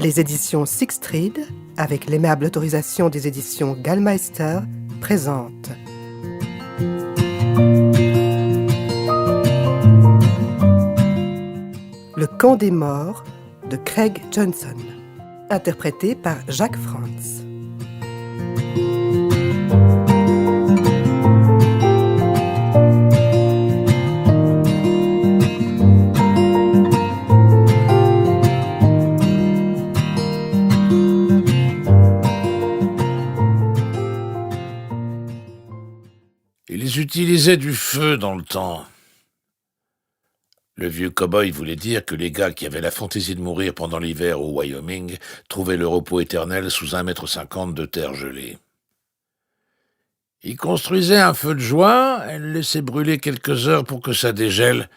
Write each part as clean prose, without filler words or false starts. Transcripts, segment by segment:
Les éditions Sixtreed, avec l'aimable autorisation des éditions Gallmeister, présentent Le camp des morts de Craig Johnson, interprété par Jacques Frantz. Ils utilisaient du feu dans le temps. Le vieux cow-boy voulait dire que les gars qui avaient la fantaisie de mourir pendant l'hiver au Wyoming trouvaient le repos éternel sous 1,50 m de terre gelée. Ils construisaient un feu de joie, et le laissaient brûler quelques heures pour que ça dégèle,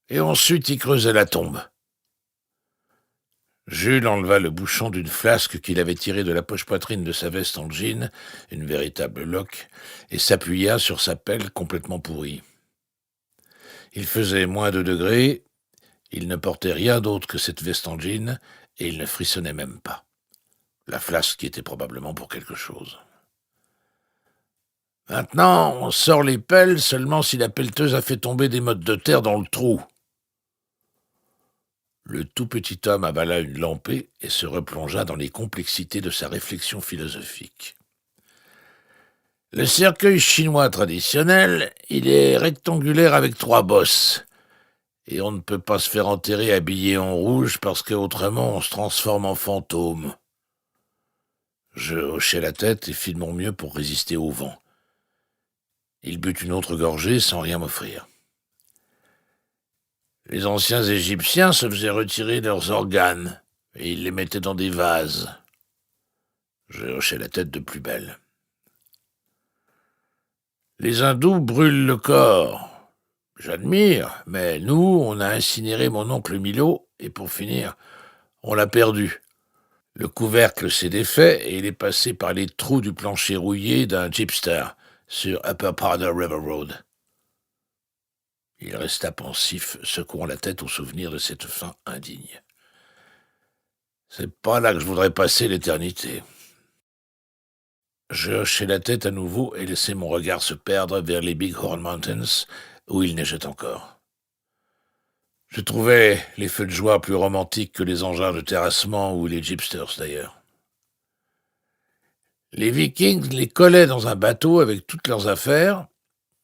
et ensuite ils creusaient la tombe. Jules enleva le bouchon d'une flasque qu'il avait tirée de la poche-poitrine de sa veste en jean, une véritable loque, et s'appuya sur sa pelle complètement pourrie. Il faisait moins de degrés, il ne portait rien d'autre que cette veste en jean, et il ne frissonnait même pas. La flasque y était probablement pour quelque chose. Maintenant, on sort les pelles seulement si la pelleteuse a fait tomber des mottes de terre dans le trou. Le tout petit homme avala une lampée et se replongea dans les complexités de sa réflexion philosophique. Le cercueil chinois traditionnel, il est rectangulaire avec 3 bosses. Et on ne peut pas se faire enterrer habillé en rouge parce qu'autrement on se transforme en fantôme. Je hochai la tête et fis de mon mieux pour résister au vent. Il but une autre gorgée sans rien m'offrir. Les anciens Égyptiens se faisaient retirer leurs organes et ils les mettaient dans des vases. Je hochai la tête de plus belle. Les hindous brûlent le corps. J'admire, mais nous, on a incinéré mon oncle Milo, et pour finir, on l'a perdu. Le couvercle s'est défait, et il est passé par les trous du plancher rouillé d'un jeepster, sur Upper Powder River Road. Il resta pensif, secouant la tête au souvenir de cette fin indigne. C'est pas là que je voudrais passer l'éternité. Je hochai la tête à nouveau et laissai mon regard se perdre vers les Big Horn Mountains, où il neigeait encore. Je trouvais les feux de joie plus romantiques que les engins de terrassement ou les jeepsters d'ailleurs. Les Vikings les collaient dans un bateau avec toutes leurs affaires,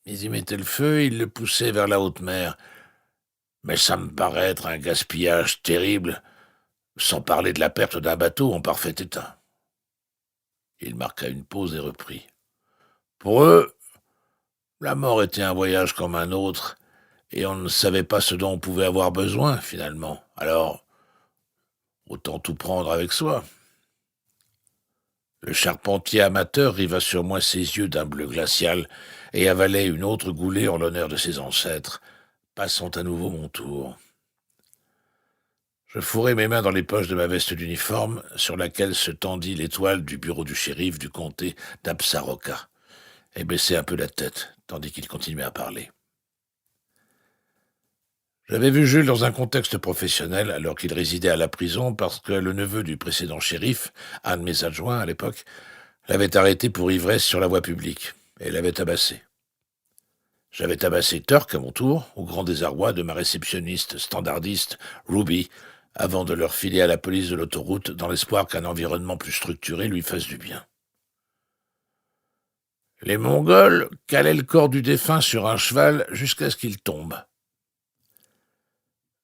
ils y mettaient le feu et ils le poussaient vers la haute mer. Mais ça me paraît être un gaspillage terrible, sans parler de la perte d'un bateau en parfait état. Il marqua une pause et reprit. Pour eux, la mort était un voyage comme un autre, et on ne savait pas ce dont on pouvait avoir besoin, finalement. Alors, autant tout prendre avec soi. Le charpentier amateur riva sur moi ses yeux d'un bleu glacial et avalait une autre goulée en l'honneur de ses ancêtres, passant à nouveau mon tour. Je fourrai mes mains dans les poches de ma veste d'uniforme, sur laquelle se tendit l'étoile du bureau du shérif du comté d'Absaroka, et baissai un peu la tête, tandis qu'il continuait à parler. J'avais vu Jules dans un contexte professionnel alors qu'il résidait à la prison parce que le neveu du précédent shérif, un de mes adjoints à l'époque, l'avait arrêté pour ivresse sur la voie publique et l'avait tabassé. J'avais tabassé Turk à mon tour, au grand désarroi de ma réceptionniste standardiste, Ruby, avant de leur filer à la police de l'autoroute dans l'espoir qu'un environnement plus structuré lui fasse du bien. Les Mongols calaient le corps du défunt sur un cheval jusqu'à ce qu'il tombe.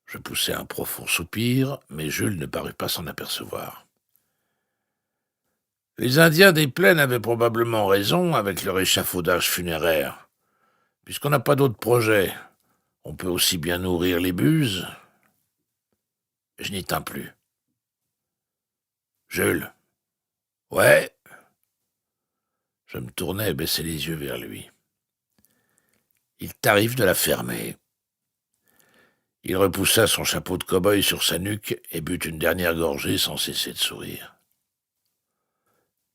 Je poussai un profond soupir, mais Jules ne parut pas s'en apercevoir. Les Indiens des plaines avaient probablement raison avec leur échafaudage funéraire. Puisqu'on n'a pas d'autre projet, on peut aussi bien nourrir les buses. Je n'y tins plus. Jules. Ouais. Je me tournai et baissai les yeux vers lui. Il t'arrive de la fermer. Il repoussa son chapeau de cow-boy sur sa nuque et but une dernière gorgée sans cesser de sourire.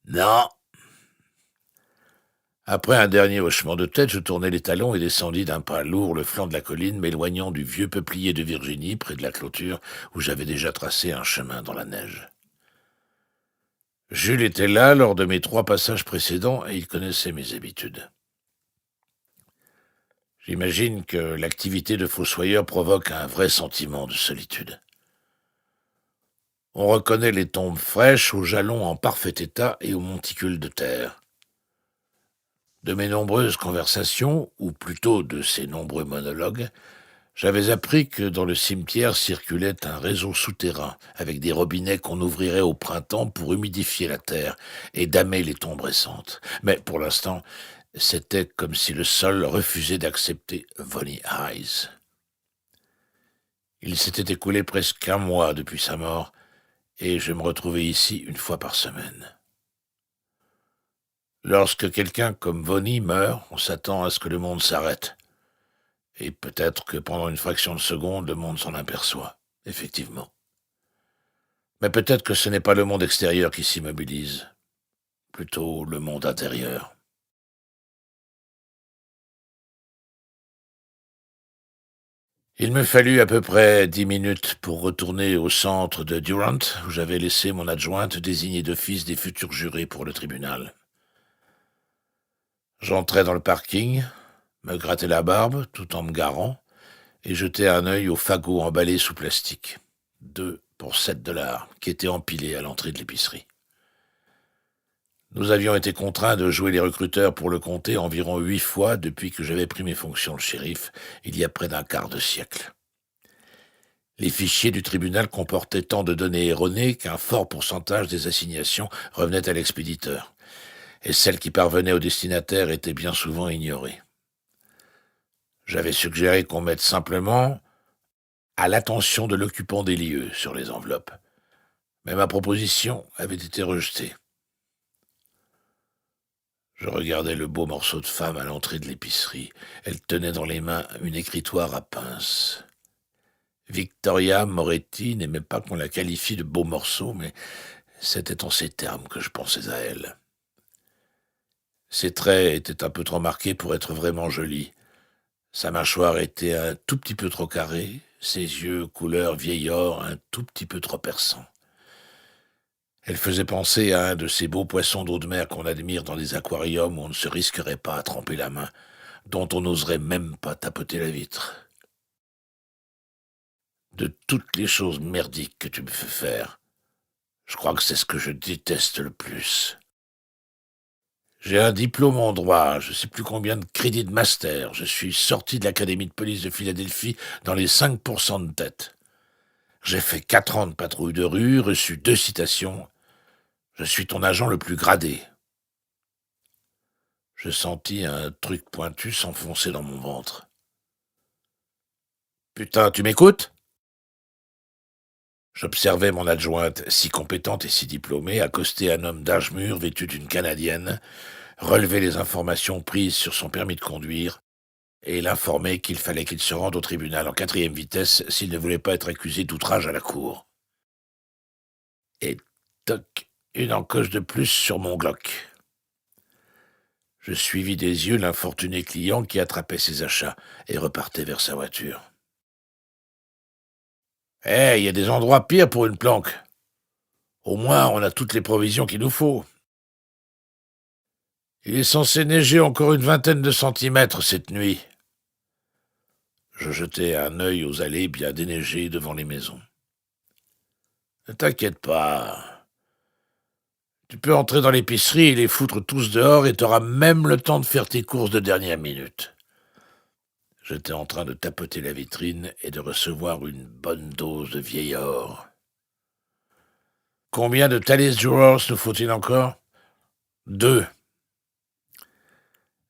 Non. Après un dernier hochement de tête, je tournai les talons et descendis d'un pas lourd le flanc de la colline, m'éloignant du vieux peuplier de Virginie près de la clôture où j'avais déjà tracé un chemin dans la neige. Jules était là lors de mes 3 passages précédents et il connaissait mes habitudes. J'imagine que l'activité de fossoyeur provoque un vrai sentiment de solitude. On reconnaît les tombes fraîches aux jalons en parfait état et aux monticules de terre. De mes nombreuses conversations, ou plutôt de ces nombreux monologues, j'avais appris que dans le cimetière circulait un réseau souterrain avec des robinets qu'on ouvrirait au printemps pour humidifier la terre et damer les tombes récentes. Mais pour l'instant, c'était comme si le sol refusait d'accepter Vonnie Eyes. Il s'était écoulé presque 1 mois depuis sa mort et je me retrouvais ici 1 fois par semaine. Lorsque quelqu'un comme Vonnie meurt, on s'attend à ce que le monde s'arrête. Et peut-être que pendant une fraction de seconde, le monde s'en aperçoit, effectivement. Mais peut-être que ce n'est pas le monde extérieur qui s'immobilise, plutôt le monde intérieur. Il me fallut à peu près 10 minutes pour retourner au centre de Durant, où j'avais laissé mon adjointe désigner d'office des futurs jurés pour le tribunal. J'entrai dans le parking, me grattais la barbe tout en me garant, et jetai un œil aux fagots emballés sous plastique. 2 pour $7, qui étaient empilés à l'entrée de l'épicerie. Nous avions été contraints de jouer les recruteurs pour le comté environ 8 fois depuis que j'avais pris mes fonctions de shérif, il y a près d'un quart de siècle. Les fichiers du tribunal comportaient tant de données erronées qu'un fort pourcentage des assignations revenaient à l'expéditeur, et celles qui parvenaient au destinataire étaient bien souvent ignorées. J'avais suggéré qu'on mette simplement « à l'attention de l'occupant des lieux » sur les enveloppes, mais ma proposition avait été rejetée. Je regardais le beau morceau de femme à l'entrée de l'épicerie. Elle tenait dans les mains une écritoire à pince. Victoria Moretti n'aimait pas qu'on la qualifie de beau morceau, mais c'était en ces termes que je pensais à elle. Ses traits étaient un peu trop marqués pour être vraiment jolis. Sa mâchoire était un tout petit peu trop carrée, ses yeux couleur vieil or un tout petit peu trop perçants. Elle faisait penser à un de ces beaux poissons d'eau de mer qu'on admire dans des aquariums où on ne se risquerait pas à tremper la main, dont on n'oserait même pas tapoter la vitre. De toutes les choses merdiques que tu me fais faire, je crois que c'est ce que je déteste le plus. J'ai un diplôme en droit, je sais plus combien de crédits de master, je suis sorti de l'académie de police de Philadelphie dans les 5% de tête. J'ai fait 4 ans de patrouille de rue, reçu 2 citations. Je suis ton agent le plus gradé. Je sentis un truc pointu s'enfoncer dans mon ventre. Putain, tu m'écoutes ? J'observais mon adjointe, si compétente et si diplômée, accoster un homme d'âge mûr vêtu d'une canadienne, relever les informations prises sur son permis de conduire et l'informer qu'il fallait qu'il se rende au tribunal en 4e vitesse s'il ne voulait pas être accusé d'outrage à la cour. Et toc, une encoche de plus sur mon Glock. Je suivis des yeux l'infortuné client qui attrapait ses achats et repartait vers sa voiture. Il y a des endroits pires pour une planque. Au moins, on a toutes les provisions qu'il nous faut. Il est censé neiger encore une 20aine de centimètres cette nuit. Je jetai un œil aux allées bien déneigées devant les maisons. Ne t'inquiète pas. Tu peux entrer dans l'épicerie et les foutre tous dehors et t'auras même le temps de faire tes courses de dernière minute. J'étais en train de tapoter la vitrine et de recevoir une bonne dose de vieil or. Combien de Thalys Jewels nous faut-il encore ? 2.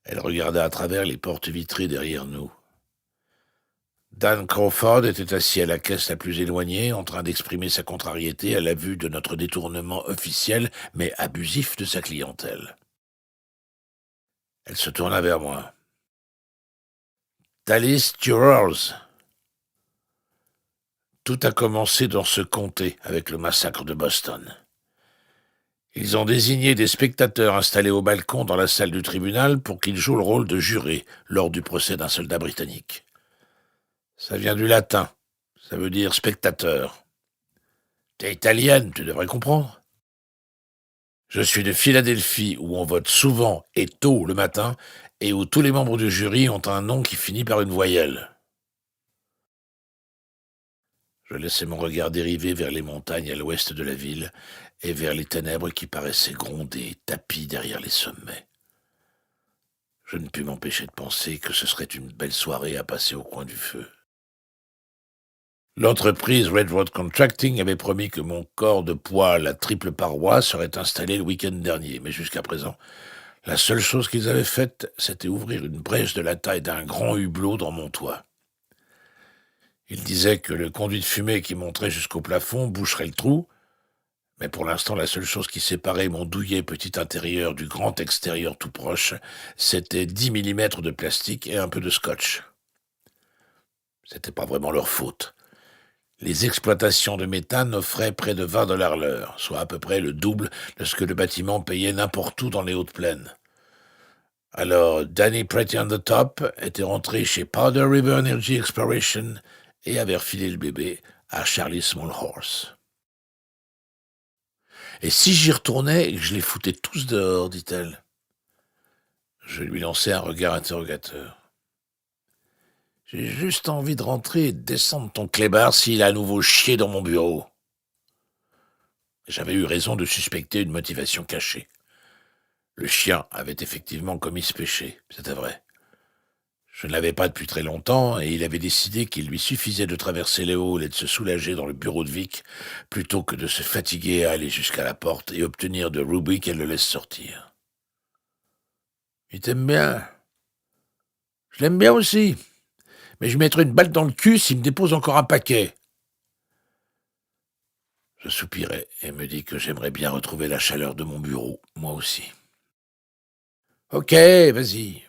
Elle regarda à travers les portes vitrées derrière nous. Dan Crawford était assis à la caisse la plus éloignée, en train d'exprimer sa contrariété à la vue de notre détournement officiel, mais abusif de sa clientèle. Elle se tourna vers moi. Thalys Jewels. Tout a commencé dans ce comté avec le massacre de Boston. Ils ont désigné des spectateurs installés au balcon dans la salle du tribunal pour qu'ils jouent le rôle de jurés lors du procès d'un soldat britannique. Ça vient du latin, ça veut dire spectateur. T'es italienne, tu devrais comprendre. Je suis de Philadelphie, où on vote souvent et tôt le matin, et où tous les membres du jury ont un nom qui finit par une voyelle. Je laissai mon regard dériver vers les montagnes à l'ouest de la ville et vers les ténèbres qui paraissaient gronder, tapies derrière les sommets. Je ne pus m'empêcher de penser que ce serait une belle soirée à passer au coin du feu. L'entreprise Red Road Contracting avait promis que mon corps de poêle à triple paroi serait installé le week-end dernier, mais jusqu'à présent, la seule chose qu'ils avaient faite, c'était ouvrir une brèche de la taille d'un grand hublot dans mon toit. Ils disaient que le conduit de fumée qui monterait jusqu'au plafond boucherait le trou, mais pour l'instant, la seule chose qui séparait mon douillet petit intérieur du grand extérieur tout proche, c'était 10 millimètres de plastique et un peu de scotch. C'était pas vraiment leur faute. Les exploitations de méthane offraient près de $20 l'heure, soit à peu près le double de ce que le bâtiment payait n'importe où dans les hautes plaines. Alors, Danny Pretty on the Top était rentré chez Powder River Energy Exploration et avait refilé le bébé à Charlie Small Horse. « Et si j'y retournais et que je les foutais tous dehors, dit-elle. Je lui lançai un regard interrogateur. J'ai juste envie de rentrer et de descendre ton clébard s'il a à nouveau chié dans mon bureau. J'avais eu raison de suspecter une motivation cachée. Le chien avait effectivement commis ce péché, c'était vrai. Je ne l'avais pas depuis très longtemps, et il avait décidé qu'il lui suffisait de traverser les halls et de se soulager dans le bureau de Vic, plutôt que de se fatiguer à aller jusqu'à la porte et obtenir de Ruby qu'elle le laisse sortir. Il t'aime bien. Je l'aime bien aussi, mais je lui mettrai une balle dans le cul s'il me dépose encore un paquet. Je soupirai et me dis que j'aimerais bien retrouver la chaleur de mon bureau, moi aussi. Ok, vas-y.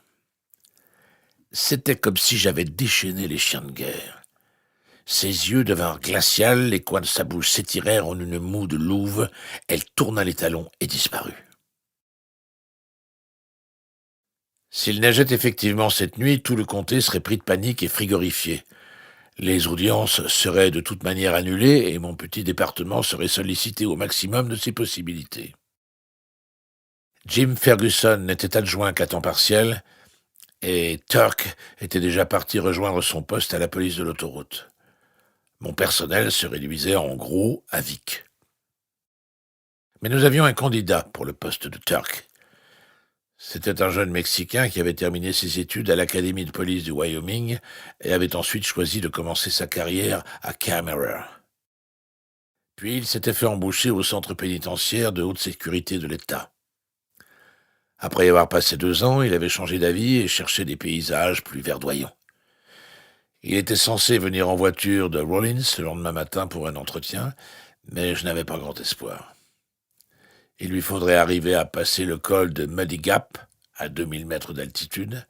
C'était comme si j'avais déchaîné les chiens de guerre. Ses yeux devinrent glacials, les coins de sa bouche s'étirèrent en une moue de louve, elle tourna les talons et disparut. S'il neigeait effectivement cette nuit, tout le comté serait pris de panique et frigorifié. Les audiences seraient de toute manière annulées et mon petit département serait sollicité au maximum de ses possibilités. Jim Ferguson n'était adjoint qu'à temps partiel et Turk était déjà parti rejoindre son poste à la police de l'autoroute. Mon personnel se réduisait en gros à Vic. Mais nous avions un candidat pour le poste de Turk. C'était un jeune Mexicain qui avait terminé ses études à l'Académie de police du Wyoming et avait ensuite choisi de commencer sa carrière à Camera. Puis il s'était fait embaucher au centre pénitentiaire de haute sécurité de l'État. Après y avoir passé 2 ans, il avait changé d'avis et cherchait des paysages plus verdoyants. Il était censé venir en voiture de Rollins le lendemain matin pour un entretien, mais je n'avais pas grand espoir. Il lui faudrait arriver à passer le col de Muddy Gap, à 2000 mètres d'altitude,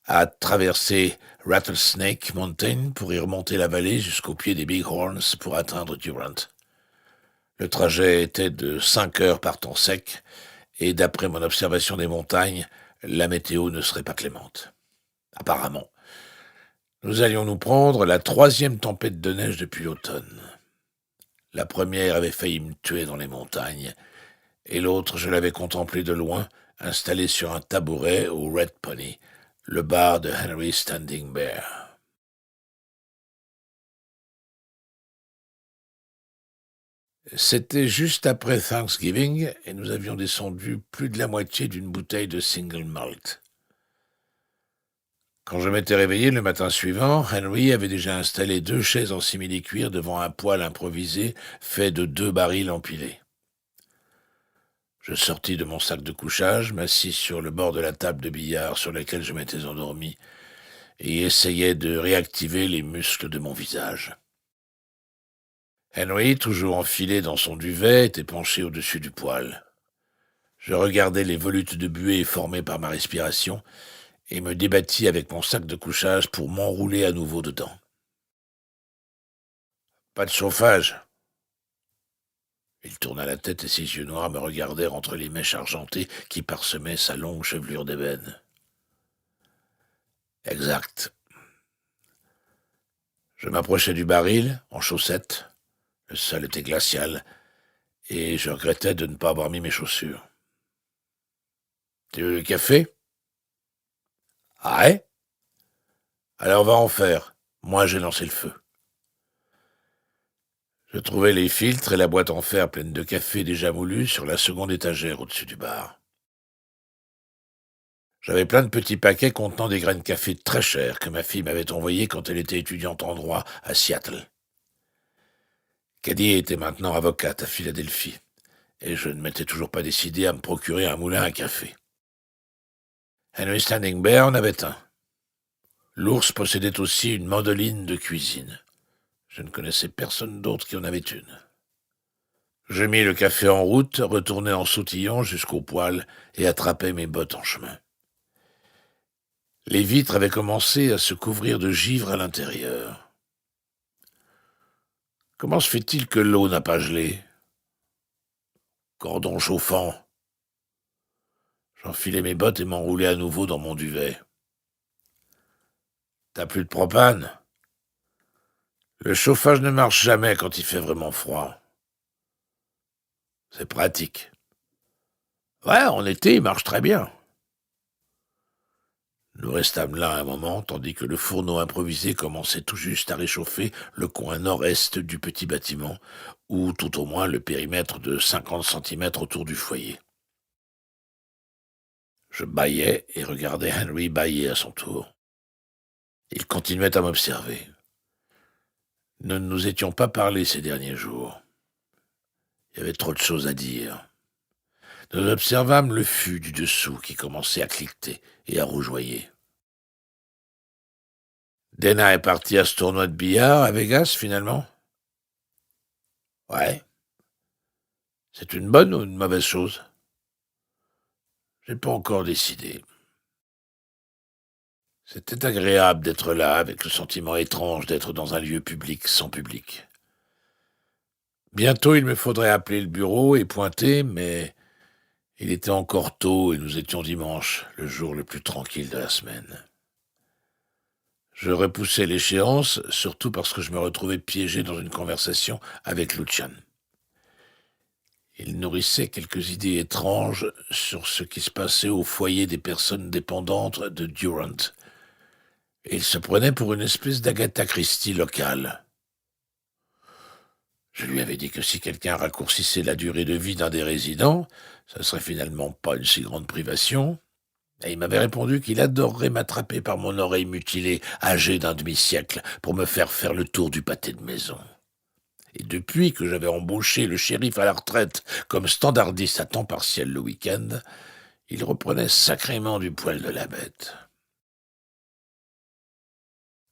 à traverser Rattlesnake Mountain pour y remonter la vallée jusqu'au pied des Big Horns pour atteindre Durant. Le trajet était de 5 heures par temps sec, et d'après mon observation des montagnes, la météo ne serait pas clémente. Apparemment, nous allions nous prendre la 3e tempête de neige depuis l'automne. La première avait failli me tuer dans les montagnes, et l'autre, je l'avais contemplée de loin, installé sur un tabouret au Red Pony, le bar de Henry Standing Bear. C'était juste après Thanksgiving, et nous avions descendu plus de la moitié d'une bouteille de single malt. Quand je m'étais réveillé le matin suivant, Henry avait déjà installé 2 chaises en simili-cuir devant un poêle improvisé fait de 2 barils empilés. Je sortis de mon sac de couchage, m'assis sur le bord de la table de billard sur laquelle je m'étais endormi et essayai de réactiver les muscles de mon visage. Henry, toujours enfilé dans son duvet, était penché au-dessus du poêle. Je regardais les volutes de buée formées par ma respiration et me débattis avec mon sac de couchage pour m'enrouler à nouveau dedans. Pas de chauffage. Il tourna la tête et ses yeux noirs me regardèrent entre les mèches argentées qui parsemaient sa longue chevelure d'ébène. Exact. Je m'approchai du baril, en chaussettes. Le sol était glacial, et je regrettais de ne pas avoir mis mes chaussures. Tu veux le café? Ah ouais? Alors va en faire. Moi, j'ai lancé le feu. Je trouvai les filtres et la boîte en fer pleine de café déjà moulu sur la seconde étagère au-dessus du bar. J'avais plein de petits paquets contenant des graines de café très chères que ma fille m'avait envoyées quand elle était étudiante en droit à Seattle. Caddy était maintenant avocate à Philadelphie, et je ne m'étais toujours pas décidé à me procurer un moulin à café. Henry Standing Bear en avait un. L'ours possédait aussi une mandoline de cuisine. Je ne connaissais personne d'autre qui en avait une. Je mis le café en route, retournai en sautillant jusqu'au poêle et attrapai mes bottes en chemin. Les vitres avaient commencé à se couvrir de givre à l'intérieur. Comment se fait-il que l'eau n'a pas gelé? Cordon chauffant. J'enfilai mes bottes et m'enroulai à nouveau dans mon duvet. T'as plus de propane? Le chauffage ne marche jamais quand il fait vraiment froid. C'est pratique. Ouais, en été, il marche très bien. Nous restâmes là un moment, tandis que le fourneau improvisé commençait tout juste à réchauffer le coin nord-est du petit bâtiment, ou tout au moins le périmètre de 50 centimètres autour du foyer. Je bâillais et regardais Henry bâiller à son tour. Il continuait à m'observer. Nous ne nous étions pas parlé ces derniers jours. Il y avait trop de choses à dire. Nous observâmes le fût du dessous qui commençait à cliqueter et à rougeoyer. Dana est partie à ce tournoi de billard à Vegas, finalement? Ouais. C'est une bonne ou une mauvaise chose? J'ai pas encore décidé. C'était agréable d'être là, avec le sentiment étrange d'être dans un lieu public sans public. Bientôt, il me faudrait appeler le bureau et pointer, mais il était encore tôt et nous étions dimanche, le jour le plus tranquille de la semaine. Je repoussai l'échéance, surtout parce que je me retrouvais piégé dans une conversation avec Lucian. Il nourrissait quelques idées étranges sur ce qui se passait au foyer des personnes dépendantes de Durant. Et il se prenait pour une espèce d'Agatha Christie locale. Je lui avais dit que si quelqu'un raccourcissait la durée de vie d'un des résidents, ça serait finalement pas une si grande privation. Et il m'avait répondu qu'il adorerait m'attraper par mon oreille mutilée, âgée d'un demi-siècle, pour me faire faire le tour du pâté de maison. Et depuis que j'avais embauché le shérif à la retraite comme standardiste à temps partiel le week-end, il reprenait sacrément du poil de la bête.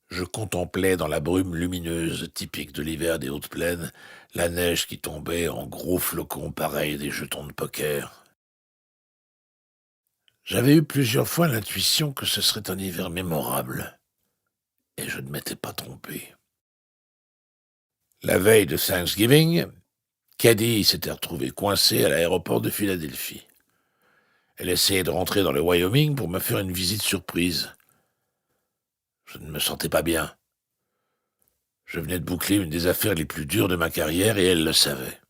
Je contemplais dans la brume lumineuse typique de l'hiver des hautes plaines la neige qui tombait en gros flocons pareils des jetons de poker. J'avais eu plusieurs fois l'intuition que ce serait un hiver mémorable, et je ne m'étais pas trompé. La veille de Thanksgiving, Caddy s'était retrouvée coincée à l'aéroport de Philadelphie. Elle essayait de rentrer dans le Wyoming pour me faire une visite surprise. Je ne me sentais pas bien. Je venais de boucler une des affaires les plus dures de ma carrière et elle le savait.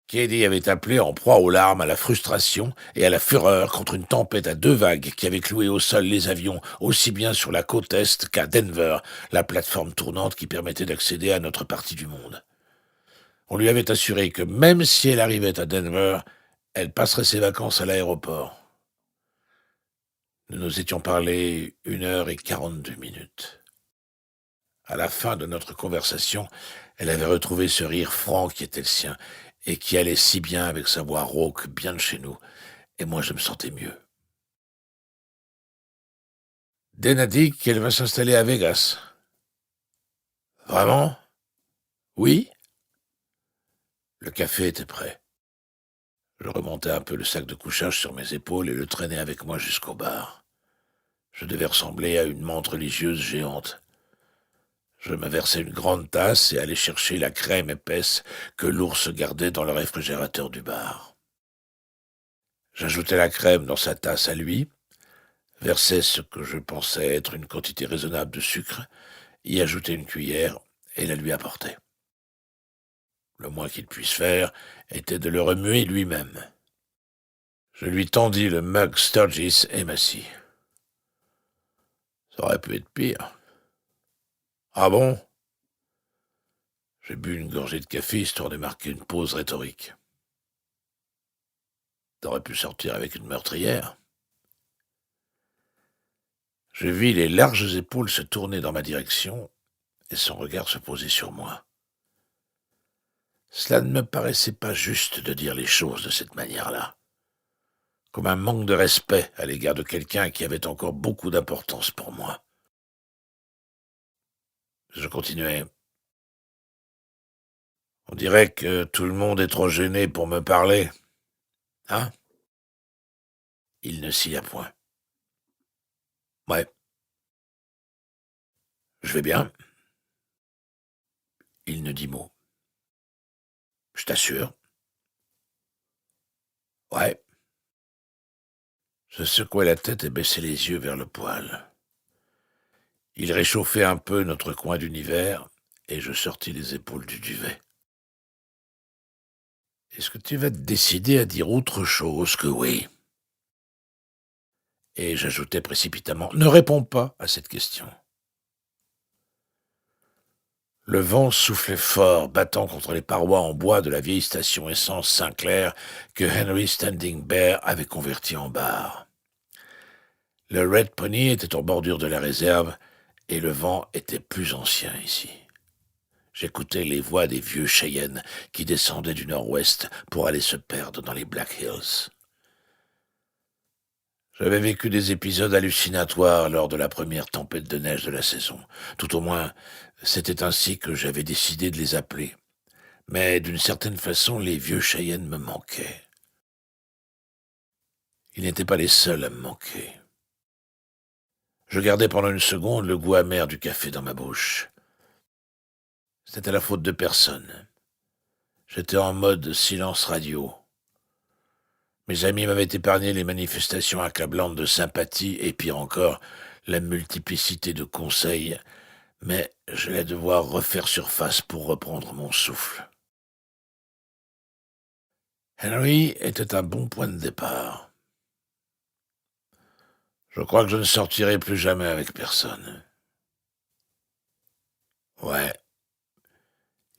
Caddy avait appelé en proie aux larmes, à la frustration et à la fureur contre une tempête à deux vagues qui avait cloué au sol les avions aussi bien sur la côte est qu'à Denver, la plateforme tournante qui permettait d'accéder à notre partie du monde. On lui avait assuré que même si elle arrivait à Denver, elle passerait ses vacances à l'aéroport. Nous nous étions parlé 1 h 42. À la fin de notre conversation, elle avait retrouvé ce rire franc qui était le sien, et qui allait si bien avec sa voix rauque bien de chez nous, et moi je me sentais mieux. Dan a dit qu'elle va s'installer à Vegas. Vraiment? Oui? Le café était prêt. Je remontai un peu le sac de couchage sur mes épaules et le traînai avec moi jusqu'au bar. Je devais ressembler à une menthe religieuse géante. Je me versai une grande tasse et allai chercher la crème épaisse que l'ours gardait dans le réfrigérateur du bar. J'ajoutai la crème dans sa tasse à lui, versai ce que je pensais être une quantité raisonnable de sucre, y ajoutai une cuillère et la lui apportai. Le moins qu'il puisse faire était de le remuer lui-même. Je lui tendis le mug Sturgis et m'assis. Ça aurait pu être pire. Ah bon? J'ai bu une gorgée de café histoire de marquer une pause rhétorique. T'aurais pu sortir avec une meurtrière. Je vis les larges épaules se tourner dans ma direction et son regard se poser sur moi. Cela ne me paraissait pas juste de dire les choses de cette manière-là, comme un manque de respect à l'égard de quelqu'un qui avait encore beaucoup d'importance pour moi. Je continuais. On dirait que tout le monde est trop gêné pour me parler. Hein? Il ne s'y a point. Ouais, je vais bien. Il ne dit mot. Je t'assure. Ouais. Je secouai la tête et baissai les yeux vers le poêle. Il réchauffait un peu notre coin d'univers et je sortis les épaules du duvet. Est-ce que tu vas te décider à dire autre chose que oui? Et j'ajoutai précipitamment, ne réponds pas à cette question. Le vent soufflait fort, battant contre les parois en bois de la vieille station essence Sinclair que Henry Standing Bear avait convertie en bar. Le Red Pony était en bordure de la réserve et le vent était plus ancien ici. J'écoutais les voix des vieux Cheyennes qui descendaient du nord-ouest pour aller se perdre dans les Black Hills. J'avais vécu des épisodes hallucinatoires lors de la première tempête de neige de la saison. Tout au moins, c'était ainsi que j'avais décidé de les appeler. Mais d'une certaine façon, les vieux Cheyennes me manquaient. Ils n'étaient pas les seuls à me manquer. Je gardais pendant une seconde le goût amer du café dans ma bouche. C'était la faute de personne. J'étais en mode silence radio. Mes amis m'avaient épargné les manifestations accablantes de sympathie et, pire encore, la multiplicité de conseils, mais j'allais devoir refaire surface pour reprendre mon souffle. Henry était un bon point de départ. Je crois que je ne sortirai plus jamais avec personne. Ouais.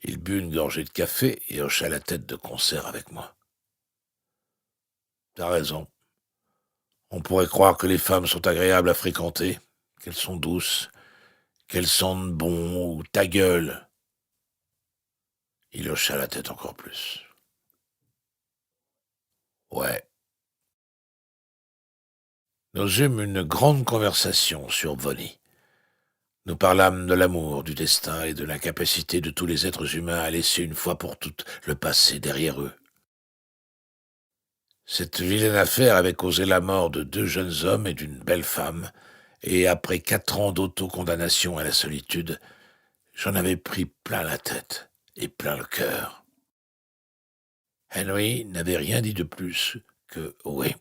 Il but une gorgée de café et hocha la tête de concert avec moi. T'as raison. On pourrait croire que les femmes sont agréables à fréquenter, qu'elles sont douces, qu'elles sentent bon ou ta gueule. Il hocha la tête encore plus. Ouais. Nous eûmes une grande conversation sur Bonnie. Nous parlâmes de l'amour, du destin et de l'incapacité de tous les êtres humains à laisser une fois pour toutes le passé derrière eux. Cette vilaine affaire avait causé la mort de 2 jeunes hommes et d'une belle femme, et après 4 ans d'autocondamnation à la solitude, j'en avais pris plein la tête et plein le cœur. Henry n'avait rien dit de plus que oui.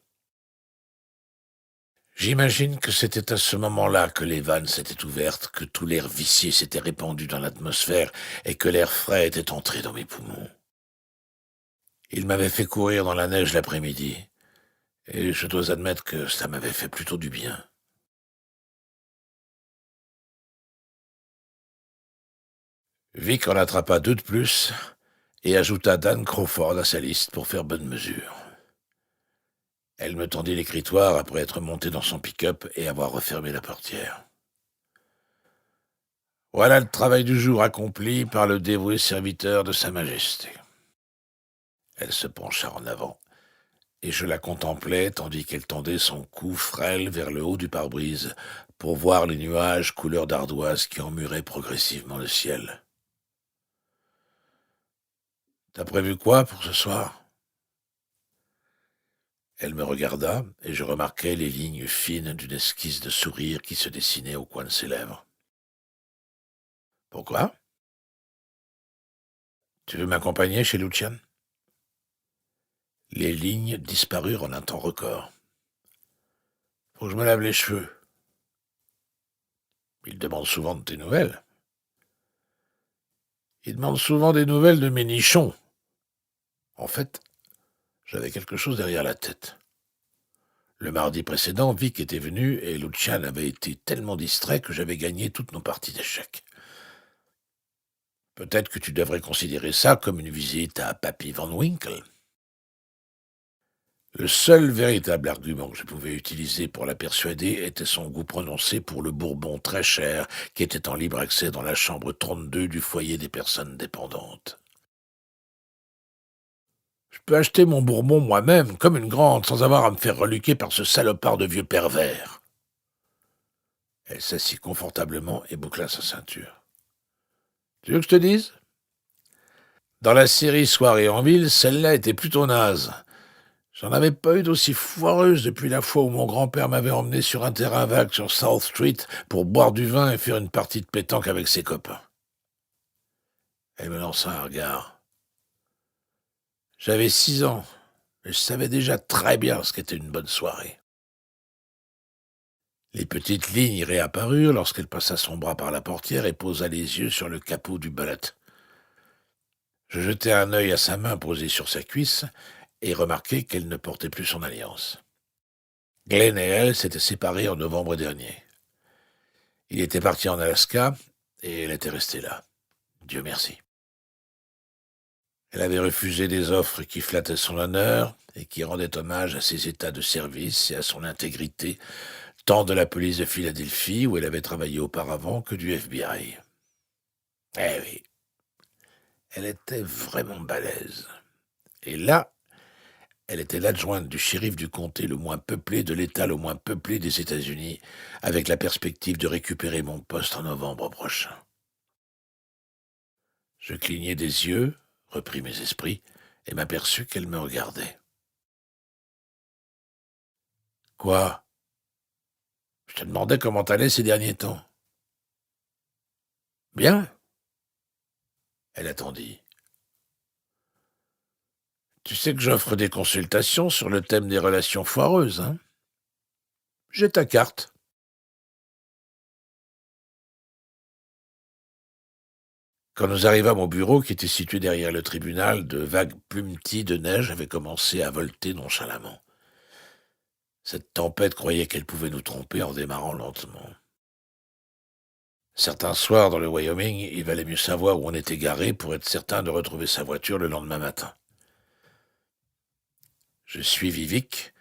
J'imagine que c'était à ce moment-là que les vannes s'étaient ouvertes, que tout l'air vicié s'était répandu dans l'atmosphère et que l'air frais était entré dans mes poumons. Il m'avait fait courir dans la neige l'après-midi, et je dois admettre que ça m'avait fait plutôt du bien. Vic en attrapa 2 de plus et ajouta Dan Crawford à sa liste pour faire bonne mesure. Elle me tendit l'écritoire après être montée dans son pick-up et avoir refermé la portière. Voilà le travail du jour accompli par le dévoué serviteur de Sa Majesté. Elle se pencha en avant, et je la contemplais tandis qu'elle tendait son cou frêle vers le haut du pare-brise pour voir les nuages couleur d'ardoise qui emmuraient progressivement le ciel. « T'as prévu quoi pour ce soir ?» Elle me regarda, et je remarquai les lignes fines d'une esquisse de sourire qui se dessinait au coin de ses lèvres. « Pourquoi ? Tu veux m'accompagner chez Lucian ?» Les lignes disparurent en un temps record. « Faut que je me lave les cheveux. » Il demande souvent de tes nouvelles. Il demande souvent des nouvelles de mes nichons. En fait, j'avais quelque chose derrière la tête. Le mardi précédent, Vic était venu et Lucian avait été tellement distrait que j'avais gagné toutes nos parties d'échecs. Peut-être que tu devrais considérer ça comme une visite à Papy Van Winkle. Le seul véritable argument que je pouvais utiliser pour la persuader était son goût prononcé pour le bourbon très cher qui était en libre accès dans la chambre 32 du foyer des personnes dépendantes. Je peux acheter mon bourbon moi-même, comme une grande, sans avoir à me faire reluquer par ce salopard de vieux pervers. Elle s'assit confortablement et boucla sa ceinture. Tu veux que je te dise? Dans la série Soirée en ville, celle-là était plutôt naze. J'en avais pas eu d'aussi foireuse depuis la fois où mon grand-père m'avait emmené sur un terrain vague sur South Street pour boire du vin et faire une partie de pétanque avec ses copains. Elle me lança un regard. J'avais 6 ans, mais je savais déjà très bien ce qu'était une bonne soirée. Les petites lignes réapparurent lorsqu'elle passa son bras par la portière et posa les yeux sur le capot du Bullet. Je jetai un œil à sa main posée sur sa cuisse et remarquai qu'elle ne portait plus son alliance. Glenn et elle s'étaient séparés en novembre dernier. Il était parti en Alaska et elle était restée là. Dieu merci. Elle avait refusé des offres qui flattaient son honneur et qui rendaient hommage à ses états de service et à son intégrité, tant de la police de Philadelphie, où elle avait travaillé auparavant, que du FBI. Eh oui, elle était vraiment balèze. Et là, elle était l'adjointe du shérif du comté le moins peuplé de l'État le moins peuplé des États-Unis, avec la perspective de récupérer mon poste en novembre prochain. Je clignai des yeux, repris mes esprits, et m'aperçus qu'elle me regardait. « Quoi? Je te demandais comment t'allais ces derniers temps. »« Bien. » Elle attendit. « Tu sais que j'offre des consultations sur le thème des relations foireuses, hein? J'ai ta carte. » Quand nous arrivâmes au bureau, qui était situé derrière le tribunal, de vagues plumetis de neige avaient commencé à volter nonchalamment. Cette tempête croyait qu'elle pouvait nous tromper en démarrant lentement. Certains soirs, dans le Wyoming, il valait mieux savoir où on était garé pour être certain de retrouver sa voiture le lendemain matin. Je suivis Vic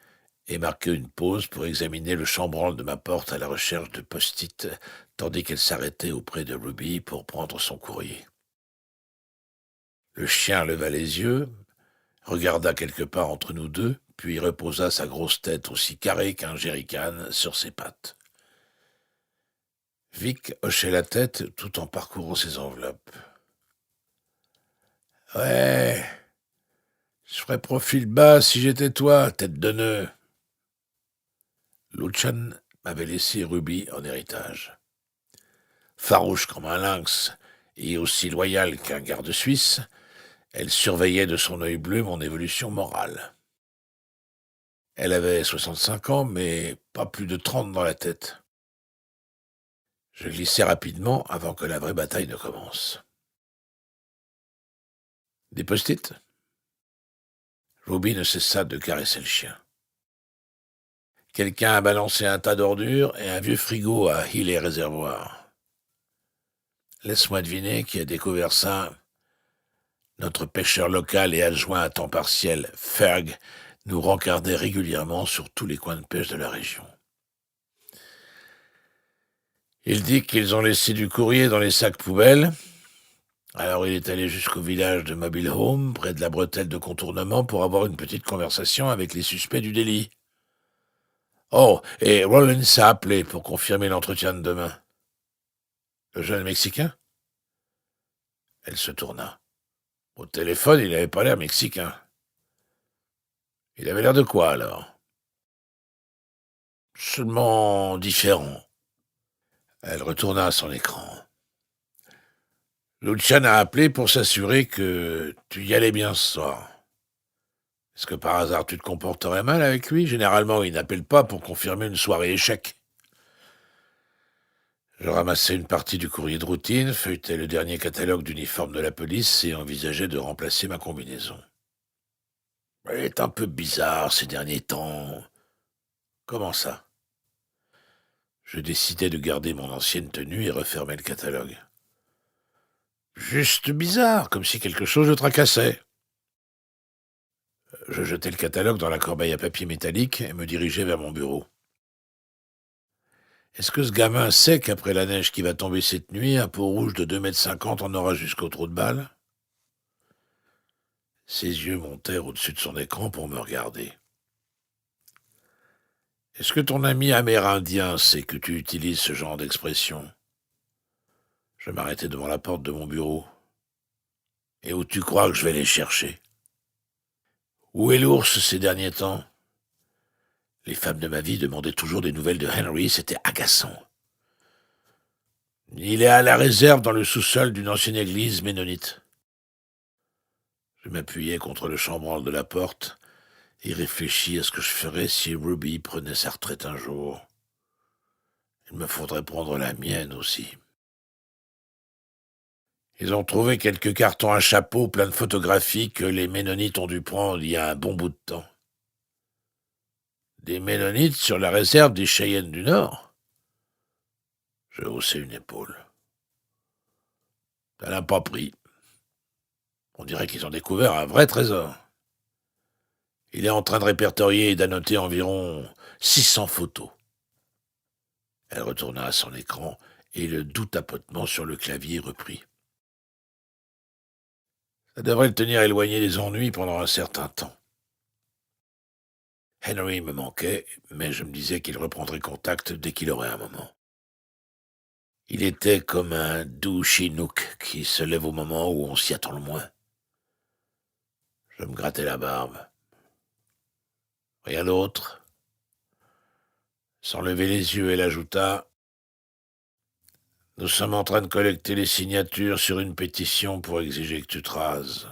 et marquai une pause pour examiner le chambranle de ma porte à la recherche de post-it, tandis qu'elle s'arrêtait auprès de Ruby pour prendre son courrier. Le chien leva les yeux, regarda quelque part entre nous deux, puis reposa sa grosse tête aussi carrée qu'un jerrycan sur ses pattes. Vic hochait la tête tout en parcourant ses enveloppes. « Ouais, je ferais profil bas si j'étais toi, tête de nœud. » Lucian m'avait laissé Ruby en héritage. Farouche comme un lynx et aussi loyale qu'un garde suisse, elle surveillait de son œil bleu mon évolution morale. Elle avait 65 ans, mais pas plus de 30 dans la tête. Je glissai rapidement avant que la vraie bataille ne commence. Des post-it? Ruby ne cessa de caresser le chien. Quelqu'un a balancé un tas d'ordures et un vieux frigo à Hill Réservoir. Laisse-moi deviner qui a découvert ça. Notre pêcheur local et adjoint à temps partiel, Ferg, nous rencardait régulièrement sur tous les coins de pêche de la région. Il dit qu'ils ont laissé du courrier dans les sacs poubelles. Alors il est allé jusqu'au village de Mobile Home, près de la bretelle de contournement, pour avoir une petite conversation avec les suspects du délit. Oh, et Rollins a appelé pour confirmer l'entretien de demain. Le jeune Mexicain? Elle se tourna. Au téléphone, il n'avait pas l'air mexicain. Il avait l'air de quoi, alors? Seulement différent. Elle retourna à son écran. Lucian a appelé pour s'assurer que tu y allais bien ce soir. Est-ce que par hasard tu te comporterais mal avec lui? Généralement, il n'appelle pas pour confirmer une soirée échec. Je ramassais une partie du courrier de routine, feuilletais le dernier catalogue d'uniformes de la police et envisageais de remplacer ma combinaison. Elle est un peu bizarre ces derniers temps. Comment ça? Je décidai de garder mon ancienne tenue et refermai le catalogue. Juste bizarre, comme si quelque chose le tracassait. Je jetai le catalogue dans la corbeille à papier métallique et me dirigeai vers mon bureau. Est-ce que ce gamin sait qu'après la neige qui va tomber cette nuit, un pot rouge de 2,50 m en aura jusqu'au trou de balle? Ses yeux montèrent au-dessus de son écran pour me regarder. Est-ce que ton ami amérindien sait que tu utilises ce genre d'expression? Je m'arrêtai devant la porte de mon bureau. Et où tu crois que je vais les chercher? Où est l'ours ces derniers temps? Les femmes de ma vie demandaient toujours des nouvelles de Henry, c'était agaçant. Il est à la réserve dans le sous-sol d'une ancienne église ménonite. Je m'appuyai contre le chambranle de la porte et réfléchis à ce que je ferais si Ruby prenait sa retraite un jour. Il me faudrait prendre la mienne aussi. Ils ont trouvé quelques cartons à chapeau pleins de photographies que les Ménonites ont dû prendre il y a un bon bout de temps. Des Ménonites sur la réserve des Cheyennes du Nord? Je haussai une épaule. Ça n'a pas pris. On dirait qu'ils ont découvert un vrai trésor. Il est en train de répertorier et d'annoter environ 600 photos. Elle retourna à son écran et le doux tapotement sur le clavier reprit. Ça devrait le tenir éloigné des ennuis pendant un certain temps. Henry me manquait, mais je me disais qu'il reprendrait contact dès qu'il aurait un moment. Il était comme un doux chinook qui se lève au moment où on s'y attend le moins. Je me grattais la barbe. Rien d'autre. Sans lever les yeux, elle ajouta « Nous sommes en train de collecter les signatures sur une pétition pour exiger que tu te rases. »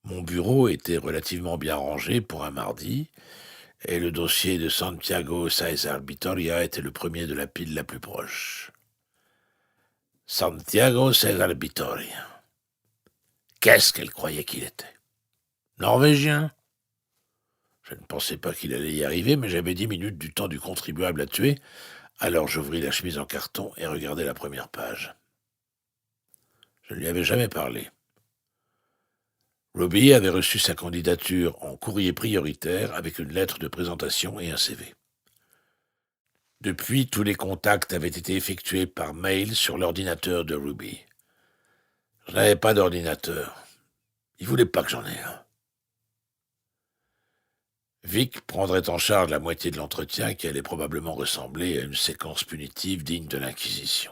Mon bureau était relativement bien rangé pour un mardi, et le dossier de Santiago César Vittoria était le premier de la pile la plus proche. Santiago César Vittoria. Qu'est-ce qu'elle croyait qu'il était? Norvégien? Je ne pensais pas qu'il allait y arriver, mais j'avais 10 minutes du temps du contribuable à tuer, alors j'ouvris la chemise en carton et regardai la première page. Je ne lui avais jamais parlé. Ruby avait reçu sa candidature en courrier prioritaire avec une lettre de présentation et un CV. Depuis, tous les contacts avaient été effectués par mail sur l'ordinateur de Ruby. Je n'avais pas d'ordinateur. Il voulait pas que j'en aie un. Vic prendrait en charge la moitié de l'entretien qui allait probablement ressembler à une séquence punitive digne de l'Inquisition.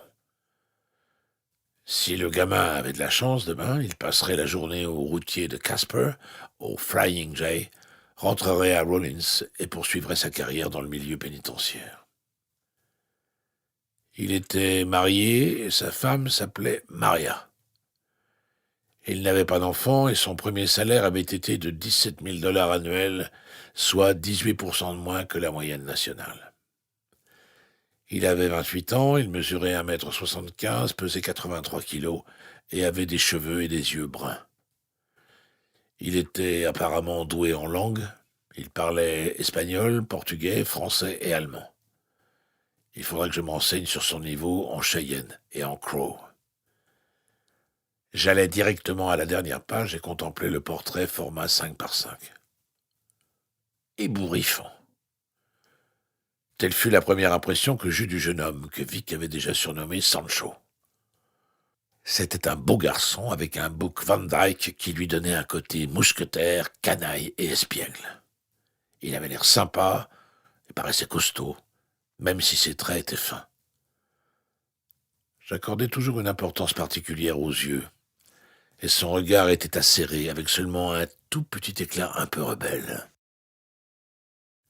Si le gamin avait de la chance demain, il passerait la journée au routier de Casper, au Flying J, rentrerait à Rollins et poursuivrait sa carrière dans le milieu pénitentiaire. Il était marié et sa femme s'appelait Maria. Il n'avait pas d'enfant et son premier salaire avait été de 17 000 $ annuels, soit 18% de moins que la moyenne nationale. Il avait 28 ans, il mesurait 1,75 m, pesait 83 kilos et avait des cheveux et des yeux bruns. Il était apparemment doué en langues. Il parlait espagnol, portugais, français et allemand. Il faudrait que je m'enseigne sur son niveau en Cheyenne et en Crow. J'allai directement à la dernière page et contemplai le portrait format 5x5. Ébouriffant. Telle fut la première impression que j'eus du jeune homme que Vic avait déjà surnommé Sancho. C'était un beau garçon avec un bouc Van Dyke qui lui donnait un côté mousquetaire, canaille et espiègle. Il avait l'air sympa et paraissait costaud, même si ses traits étaient fins. J'accordais toujours une importance particulière aux yeux, et son regard était acéré avec seulement un tout petit éclat un peu rebelle.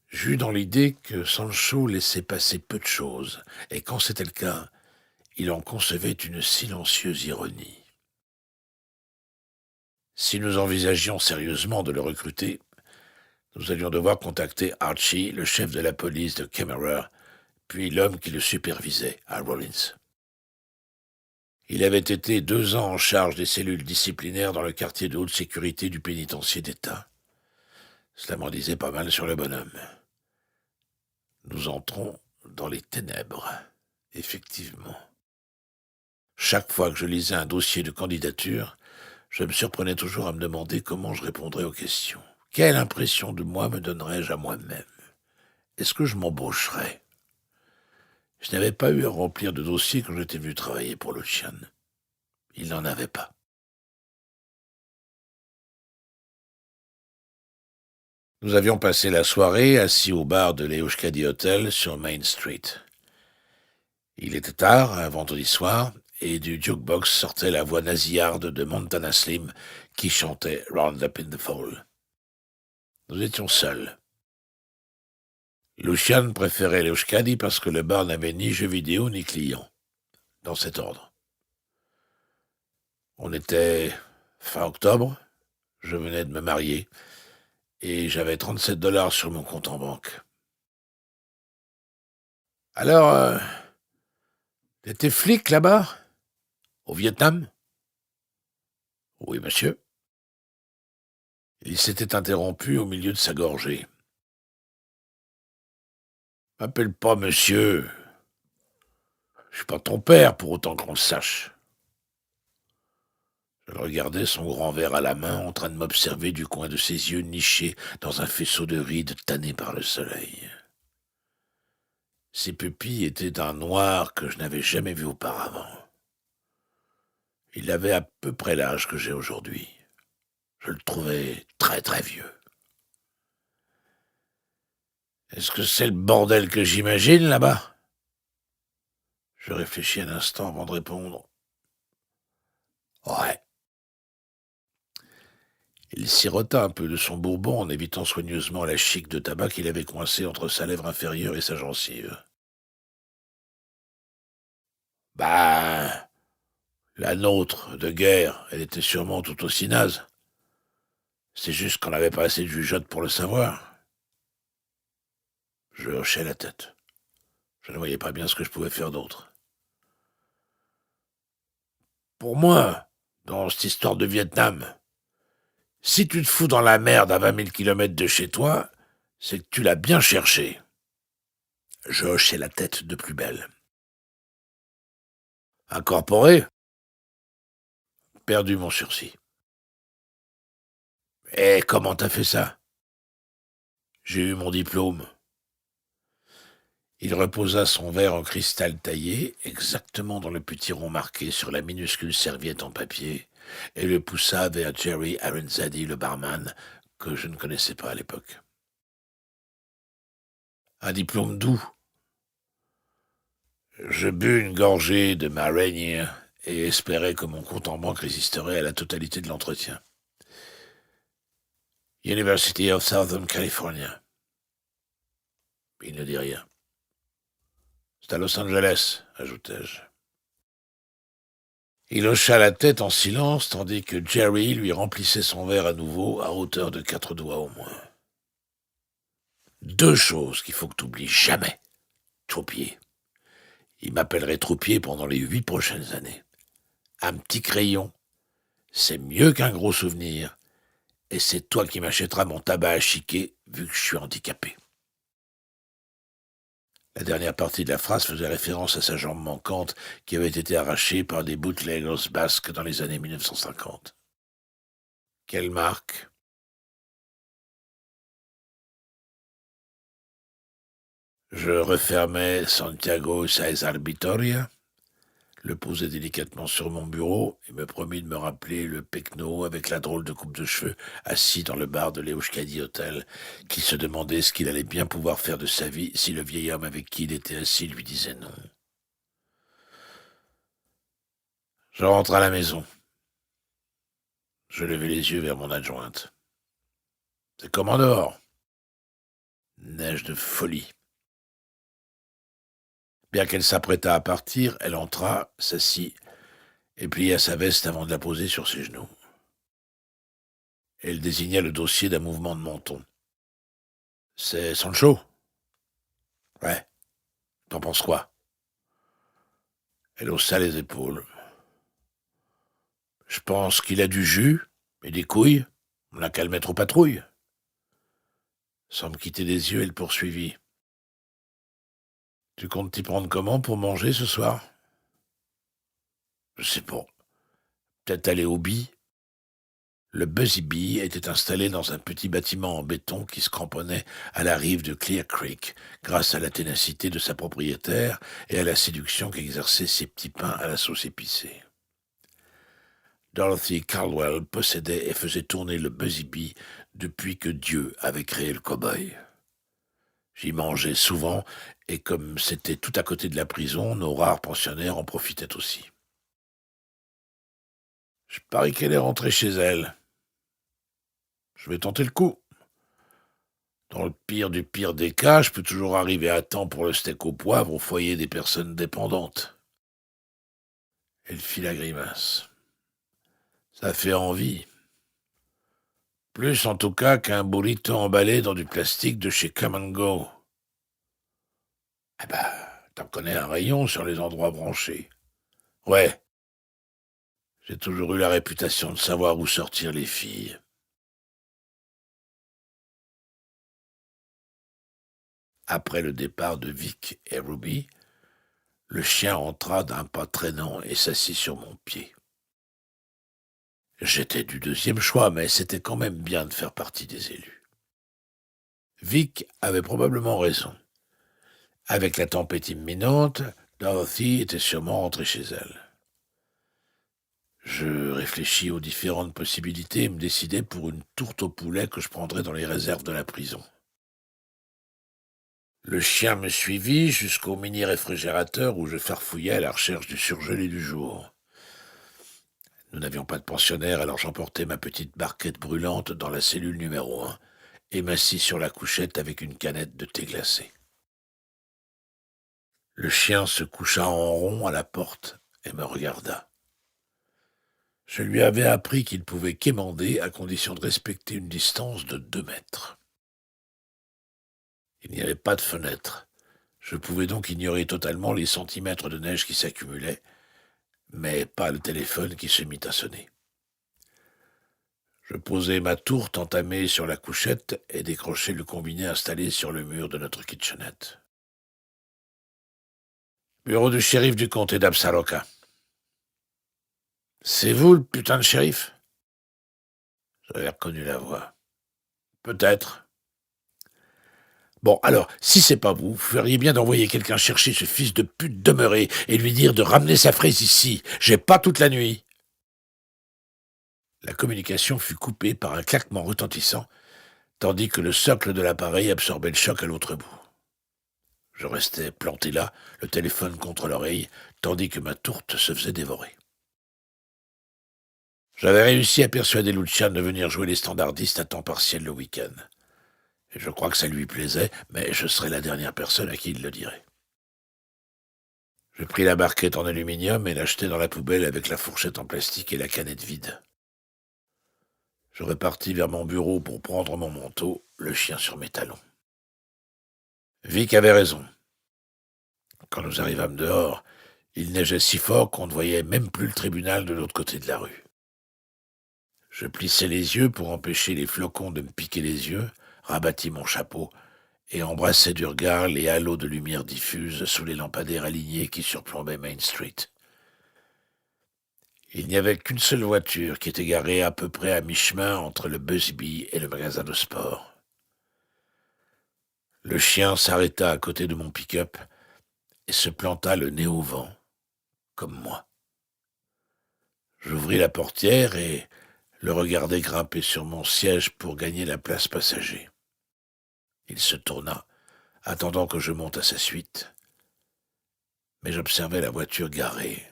J'eus dans l'idée que Sancho laissait passer peu de choses, et quand c'était le cas, il en concevait une silencieuse ironie. Si nous envisagions sérieusement de le recruter, Nous allions devoir contacter Archie, le chef de la police de Kemmerer, puis l'homme qui le supervisait, à Rollins. Il avait été 2 ans en charge des cellules disciplinaires dans le quartier de haute sécurité du pénitencier d'État. Cela m'en disait pas mal sur le bonhomme. Nous entrons dans les ténèbres, effectivement. Chaque fois que je lisais un dossier de candidature, je me surprenais toujours à me demander comment je répondrais aux questions. Quelle impression de moi me donnerais-je à moi-même? Est-ce que je m'embaucherais? Je n'avais pas eu à remplir de dossier quand j'étais venu travailler pour Lucian. Il n'en avait pas. Nous avions passé la soirée assis au bar de l'Euskadi Hotel sur Main Street. Il était tard, un vendredi soir, et du jukebox sortait la voix nasillarde de Montana Slim qui chantait Round Up in the Fall. Nous étions seuls. Lucian préférait l'Euskadi parce que le bar n'avait ni jeux vidéo ni clients, dans cet ordre. On était fin octobre, je venais de me marier, et j'avais 37 $ sur mon compte en banque. Alors, t'étais flic là-bas? Au Vietnam? Oui, monsieur. Il s'était interrompu au milieu de sa gorgée. M'appelle pas monsieur. Je suis pas ton père pour autant qu'on le sache. Je le regardais, son grand verre à la main, en train de m'observer du coin de ses yeux nichés dans un faisceau de rides tannées par le soleil. Ses pupilles étaient d'un noir que je n'avais jamais vu auparavant. Il avait à peu près l'âge que j'ai aujourd'hui. Je le trouvais très très vieux. Est-ce que c'est le bordel que j'imagine là-bas? Je réfléchis un instant avant de répondre. Ouais. Il sirota un peu de son bourbon en évitant soigneusement la chique de tabac qu'il avait coincée entre sa lèvre inférieure et sa gencive. Bah, la nôtre, de guerre, elle était sûrement tout aussi naze. C'est juste qu'on n'avait pas assez de jugeote pour le savoir. Je hochais la tête. Je ne voyais pas bien ce que je pouvais faire d'autre. Pour moi, dans cette histoire de Vietnam, si tu te fous dans la merde à 20 000 kilomètres de chez toi, c'est que tu l'as bien cherché. Je hochais la tête de plus belle. Incorporé? Perdu mon sursis. Et comment t'as fait ça? J'ai eu mon diplôme. Il reposa son verre en cristal taillé, exactement dans le petit rond marqué sur la minuscule serviette en papier, et le poussa vers Jerry Arenzadi, le barman, que je ne connaissais pas à l'époque. Un diplôme doux. Je bus une gorgée de ma Rainier et espérais que mon compte en banque résisterait à la totalité de l'entretien. University of Southern California. Il ne dit rien. C'est à Los Angeles, ajoutai-je. Il hocha la tête en silence, tandis que Jerry lui remplissait son verre à nouveau, à hauteur de 4 doigts au moins. 2 choses qu'il faut que t'oublies jamais. Troupier. Il m'appellerait troupier pendant les 8 prochaines années. Un petit crayon, c'est mieux qu'un gros souvenir, et c'est toi qui m'achèteras mon tabac à chiquer, vu que je suis handicapé. La dernière partie de la phrase faisait référence à sa jambe manquante qui avait été arrachée par des bootleggers basques dans les années 1950. Quelle marque? Je refermai Santiago César Vitoria, le posai délicatement sur mon bureau et me promis de me rappeler le pecno avec la drôle de coupe de cheveux assis dans le bar de l'Euskadi Hotel, qui se demandait ce qu'il allait bien pouvoir faire de sa vie si le vieil homme avec qui il était assis lui disait non. Je rentre à la maison. Je levai les yeux vers mon adjointe. C'est comment dehors? Neige de folie. Bien qu'elle s'apprêtât à partir, elle entra, s'assit et plia sa veste avant de la poser sur ses genoux. Elle désigna le dossier d'un mouvement de menton. C'est Sancho. Ouais, t'en penses quoi? Elle haussa les épaules. Je pense qu'il a du jus et des couilles. On n'a qu'à le mettre aux patrouilles. Sans me quitter des yeux, elle poursuivit. Tu comptes t'y prendre comment pour manger ce soir? Je sais pas. Peut-être aller au Bee. Le Busy Bee était installé dans un petit bâtiment en béton qui se cramponnait à la rive de Clear Creek, grâce à la ténacité de sa propriétaire et à la séduction qu'exerçaient ses petits pains à la sauce épicée. Dorothy Caldwell possédait et faisait tourner le Busy Bee depuis que Dieu avait créé le cow-boy. J'y mangeais souvent, et comme c'était tout à côté de la prison, nos rares pensionnaires en profitaient aussi. Je parie qu'elle est rentrée chez elle. Je vais tenter le coup. Dans le pire du pire des cas, je peux toujours arriver à temps pour le steak au poivre au foyer des personnes dépendantes. Elle fit la grimace. Ça fait envie. Plus en tout cas qu'un burrito emballé dans du plastique de chez Come and Go. Ah bah, t'en connais un rayon sur les endroits branchés. Ouais, j'ai toujours eu la réputation de savoir où sortir les filles. Après le départ de Vic et Ruby, le chien entra d'un pas traînant et s'assit sur mon pied. J'étais du deuxième choix, mais c'était quand même bien de faire partie des élus. Vic avait probablement raison. Avec la tempête imminente, Dorothy était sûrement rentrée chez elle. Je réfléchis aux différentes possibilités et me décidai pour une tourte au poulet que je prendrais dans les réserves de la prison. Le chien me suivit jusqu'au mini-réfrigérateur où je farfouillais à la recherche du surgelé du jour. Nous n'avions pas de pensionnaire, alors j'emportai ma petite barquette brûlante dans la cellule numéro 1 et m'assis sur la couchette avec une canette de thé glacé. Le chien se coucha en rond à la porte et me regarda. Je lui avais appris qu'il pouvait quémander à condition de respecter une distance de 2 mètres. Il n'y avait pas de fenêtre. Je pouvais donc ignorer totalement les centimètres de neige qui s'accumulaient, mais pas le téléphone qui se mit à sonner. Je posai ma tourte entamée sur la couchette et décrochai le combiné installé sur le mur de notre kitchenette. Bureau du shérif du comté d'Absaloka. C'est vous le putain de shérif? J'avais reconnu la voix. Peut-être. Bon, alors, si c'est pas vous, vous feriez bien d'envoyer quelqu'un chercher ce fils de pute demeuré et lui dire de ramener sa fraise ici. J'ai pas toute la nuit. La communication fut coupée par un claquement retentissant, tandis que le socle de l'appareil absorbait le choc à l'autre bout. Je restais planté là, le téléphone contre l'oreille, tandis que ma tourte se faisait dévorer. J'avais réussi à persuader Lucian de venir jouer les standardistes à temps partiel le week-end. Et je crois que ça lui plaisait, mais je serais la dernière personne à qui il le dirait. Je pris la barquette en aluminium et la jetai dans la poubelle avec la fourchette en plastique et la canette vide. Je repartis vers mon bureau pour prendre mon manteau, le chien sur mes talons. Vic avait raison. Quand nous arrivâmes dehors, il neigeait si fort qu'on ne voyait même plus le tribunal de l'autre côté de la rue. Je plissai les yeux pour empêcher les flocons de me piquer les yeux, rabattis mon chapeau et embrassai du regard les halos de lumière diffuse sous les lampadaires alignés qui surplombaient Main Street. Il n'y avait qu'une seule voiture qui était garée à peu près à mi-chemin entre le Busby et le magasin de sport. Le chien s'arrêta à côté de mon pick-up et se planta le nez au vent, comme moi. J'ouvris la portière et le regardai grimper sur mon siège pour gagner la place passager. Il se tourna, attendant que je monte à sa suite, mais j'observai la voiture garée.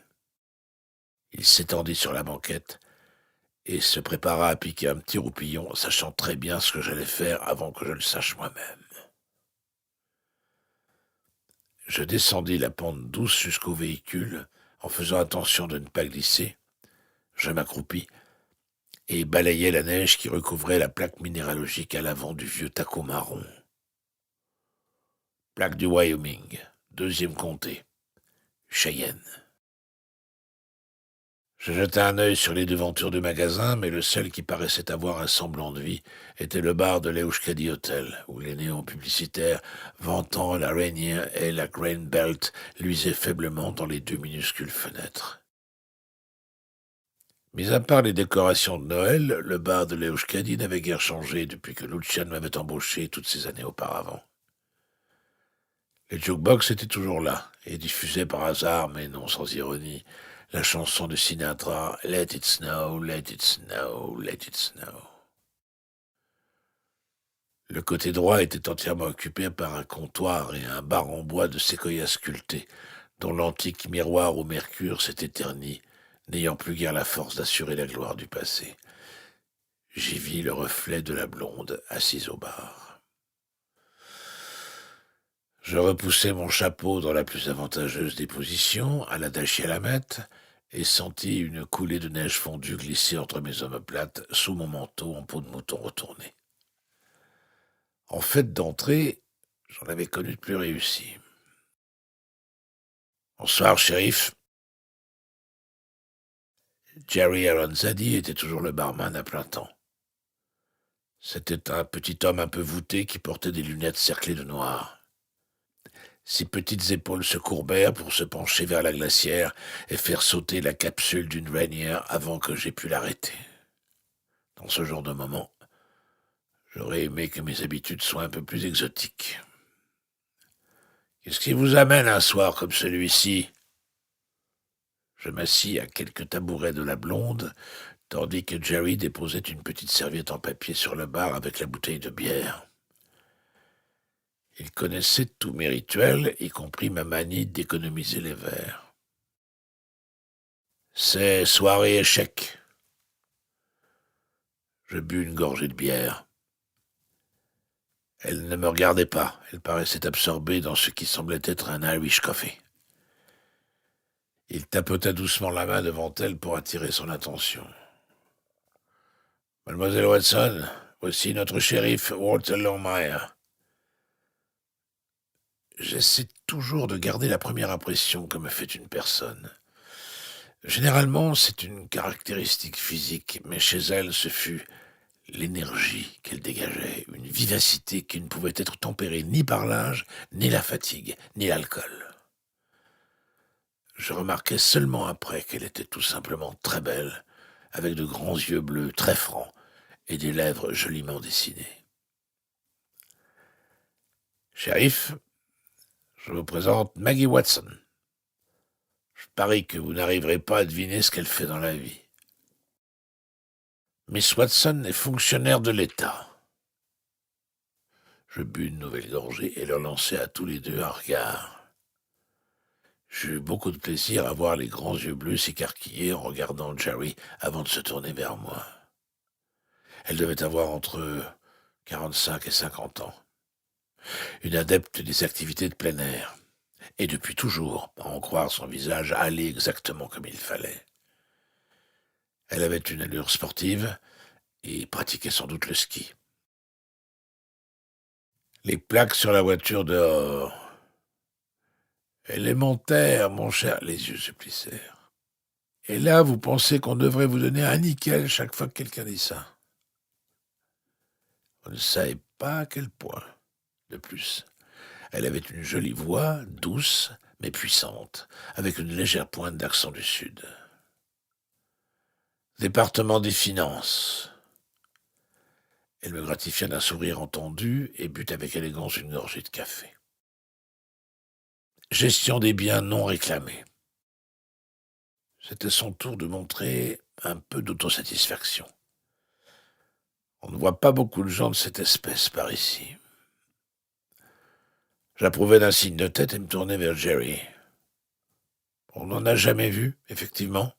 Il s'étendit sur la banquette et se prépara à piquer un petit roupillon, sachant très bien ce que j'allais faire avant que je le sache moi-même. Je descendis la pente douce jusqu'au véhicule, en faisant attention de ne pas glisser. Je m'accroupis et balayai la neige qui recouvrait la plaque minéralogique à l'avant du vieux taco marron. Plaque du Wyoming, 2e comté, Cheyenne. Je jetai un œil sur les devantures du magasin, mais le seul qui paraissait avoir un semblant de vie était le bar de l'Euskadi Hotel, où les néons publicitaires vantant la Rainier et la Grain Belt luisaient faiblement dans les 2 minuscules fenêtres. Mis à part les décorations de Noël, le bar de l'Euskadi n'avait guère changé depuis que Lucian m'avait embauché toutes ces années auparavant. Les jukebox étaient toujours là, et diffusaient par hasard, mais non sans ironie, la chanson de Sinatra « Let it snow, let it snow, let it snow ». Le côté droit était entièrement occupé par un comptoir et un bar en bois de séquoia sculpté, dont l'antique miroir au mercure s'était terni, n'ayant plus guère la force d'assurer la gloire du passé. J'y vis le reflet de la blonde assise au bar. Je repoussai mon chapeau dans la plus avantageuse des positions, à la dachialamette, et sentis une coulée de neige fondue glisser entre mes omoplates sous mon manteau en peau de mouton retourné. En fait d'entrée, j'en avais connu de plus réussi. « Bonsoir, shérif. » Jerry Aronzadi était toujours le barman à plein temps. C'était un petit homme un peu voûté qui portait des lunettes cerclées de noir. Ses petites épaules se courbèrent pour se pencher vers la glacière et faire sauter la capsule d'une Rainier avant que j'aie pu l'arrêter. Dans ce genre de moment, j'aurais aimé que mes habitudes soient un peu plus exotiques. « Qu'est-ce qui vous amène un soir comme celui-ci » Je m'assis à quelques tabourets de la blonde, tandis que Jerry déposait une petite serviette en papier sur le bar avec la bouteille de bière. Il connaissait tous mes rituels, y compris ma manie d'économiser les verres. « C'est soirée échec. » Je bus une gorgée de bière. Elle ne me regardait pas, elle paraissait absorbée dans ce qui semblait être un Irish coffee. Il tapota doucement la main devant elle pour attirer son attention. « Mademoiselle Watson, voici notre shérif Walter Longmire. » J'essaie toujours de garder la première impression que me fait une personne. Généralement, c'est une caractéristique physique, mais chez elle, ce fut l'énergie qu'elle dégageait, une vivacité qui ne pouvait être tempérée ni par l'âge, ni la fatigue, ni l'alcool. Je remarquai seulement après qu'elle était tout simplement très belle, avec de grands yeux bleus très francs et des lèvres joliment dessinées. « Shérif, je vous présente Maggie Watson. Je parie que vous n'arriverez pas à deviner ce qu'elle fait dans la vie. Miss Watson est fonctionnaire de l'État. » Je bus une nouvelle gorgée et leur lançai à tous les deux un regard. J'eus beaucoup de plaisir à voir les grands yeux bleus s'écarquiller en regardant Jerry avant de se tourner vers moi. Elle devait avoir entre 45 et 50 ans. Une adepte des activités de plein air. Et depuis toujours, à en croire son visage, allait exactement comme il fallait. Elle avait une allure sportive et pratiquait sans doute le ski. Les plaques sur la voiture dehors. Élémentaire, mon cher, les yeux se plissèrent. Et là, vous pensez qu'on devrait vous donner un nickel chaque fois que quelqu'un dit ça. Vous ne savez pas à quel point. De plus, elle avait une jolie voix, douce, mais puissante, avec une légère pointe d'accent du Sud. Département des finances. Elle me gratifia d'un sourire entendu et but avec élégance une gorgée de café. Gestion des biens non réclamés. C'était son tour de montrer un peu d'autosatisfaction. On ne voit pas beaucoup de gens de cette espèce par ici. J'approuvai d'un signe de tête et me tournai vers Jerry. On n'en a jamais vu, effectivement.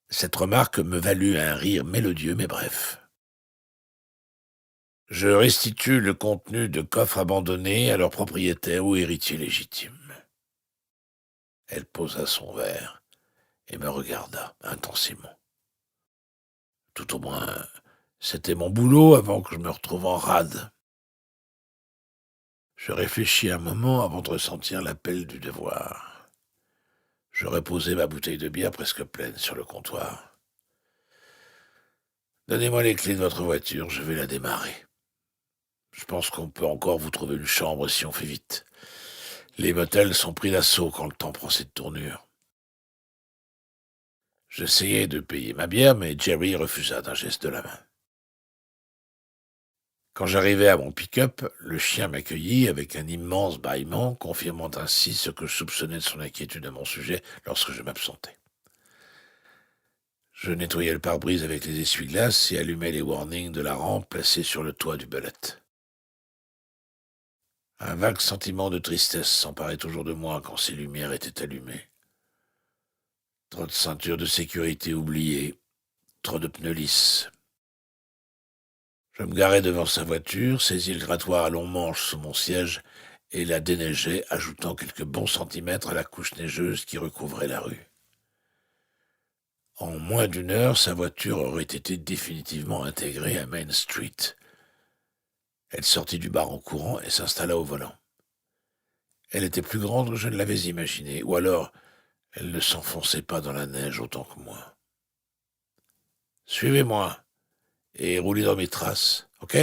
Cette remarque me valut un rire mélodieux mais bref. Je restitue le contenu de coffres abandonnés à leurs propriétaires ou héritiers légitimes. Elle posa son verre et me regarda intensément. Tout au moins, c'était mon boulot avant que je me retrouve en rade. Je réfléchis un moment avant de ressentir l'appel du devoir. Je reposai ma bouteille de bière presque pleine sur le comptoir. Donnez-moi les clés de votre voiture, je vais la démarrer. Je pense qu'on peut encore vous trouver une chambre si on fait vite. Les motels sont pris d'assaut quand le temps prend cette tournure. J'essayai de payer ma bière, mais Jerry refusa d'un geste de la main. Quand j'arrivai à mon pick-up, le chien m'accueillit avec un immense bâillement, confirmant ainsi ce que je soupçonnais de son inquiétude à mon sujet lorsque je m'absentais. Je nettoyai le pare-brise avec les essuie-glaces et allumai les warnings de la rampe placée sur le toit du bullet. Un vague sentiment de tristesse s'emparait toujours de moi quand ces lumières étaient allumées. Trop de ceintures de sécurité oubliées, trop de pneus lisses. Je me garai devant sa voiture, saisis le grattoir à long manche sous mon siège et la déneigeai, ajoutant quelques bons centimètres à la couche neigeuse qui recouvrait la rue. En moins d'une heure, sa voiture aurait été définitivement intégrée à Main Street. Elle sortit du bar en courant et s'installa au volant. Elle était plus grande que je ne l'avais imaginé, ou alors elle ne s'enfonçait pas dans la neige autant que moi. « Suivez-moi et roulez dans mes traces, ok ?»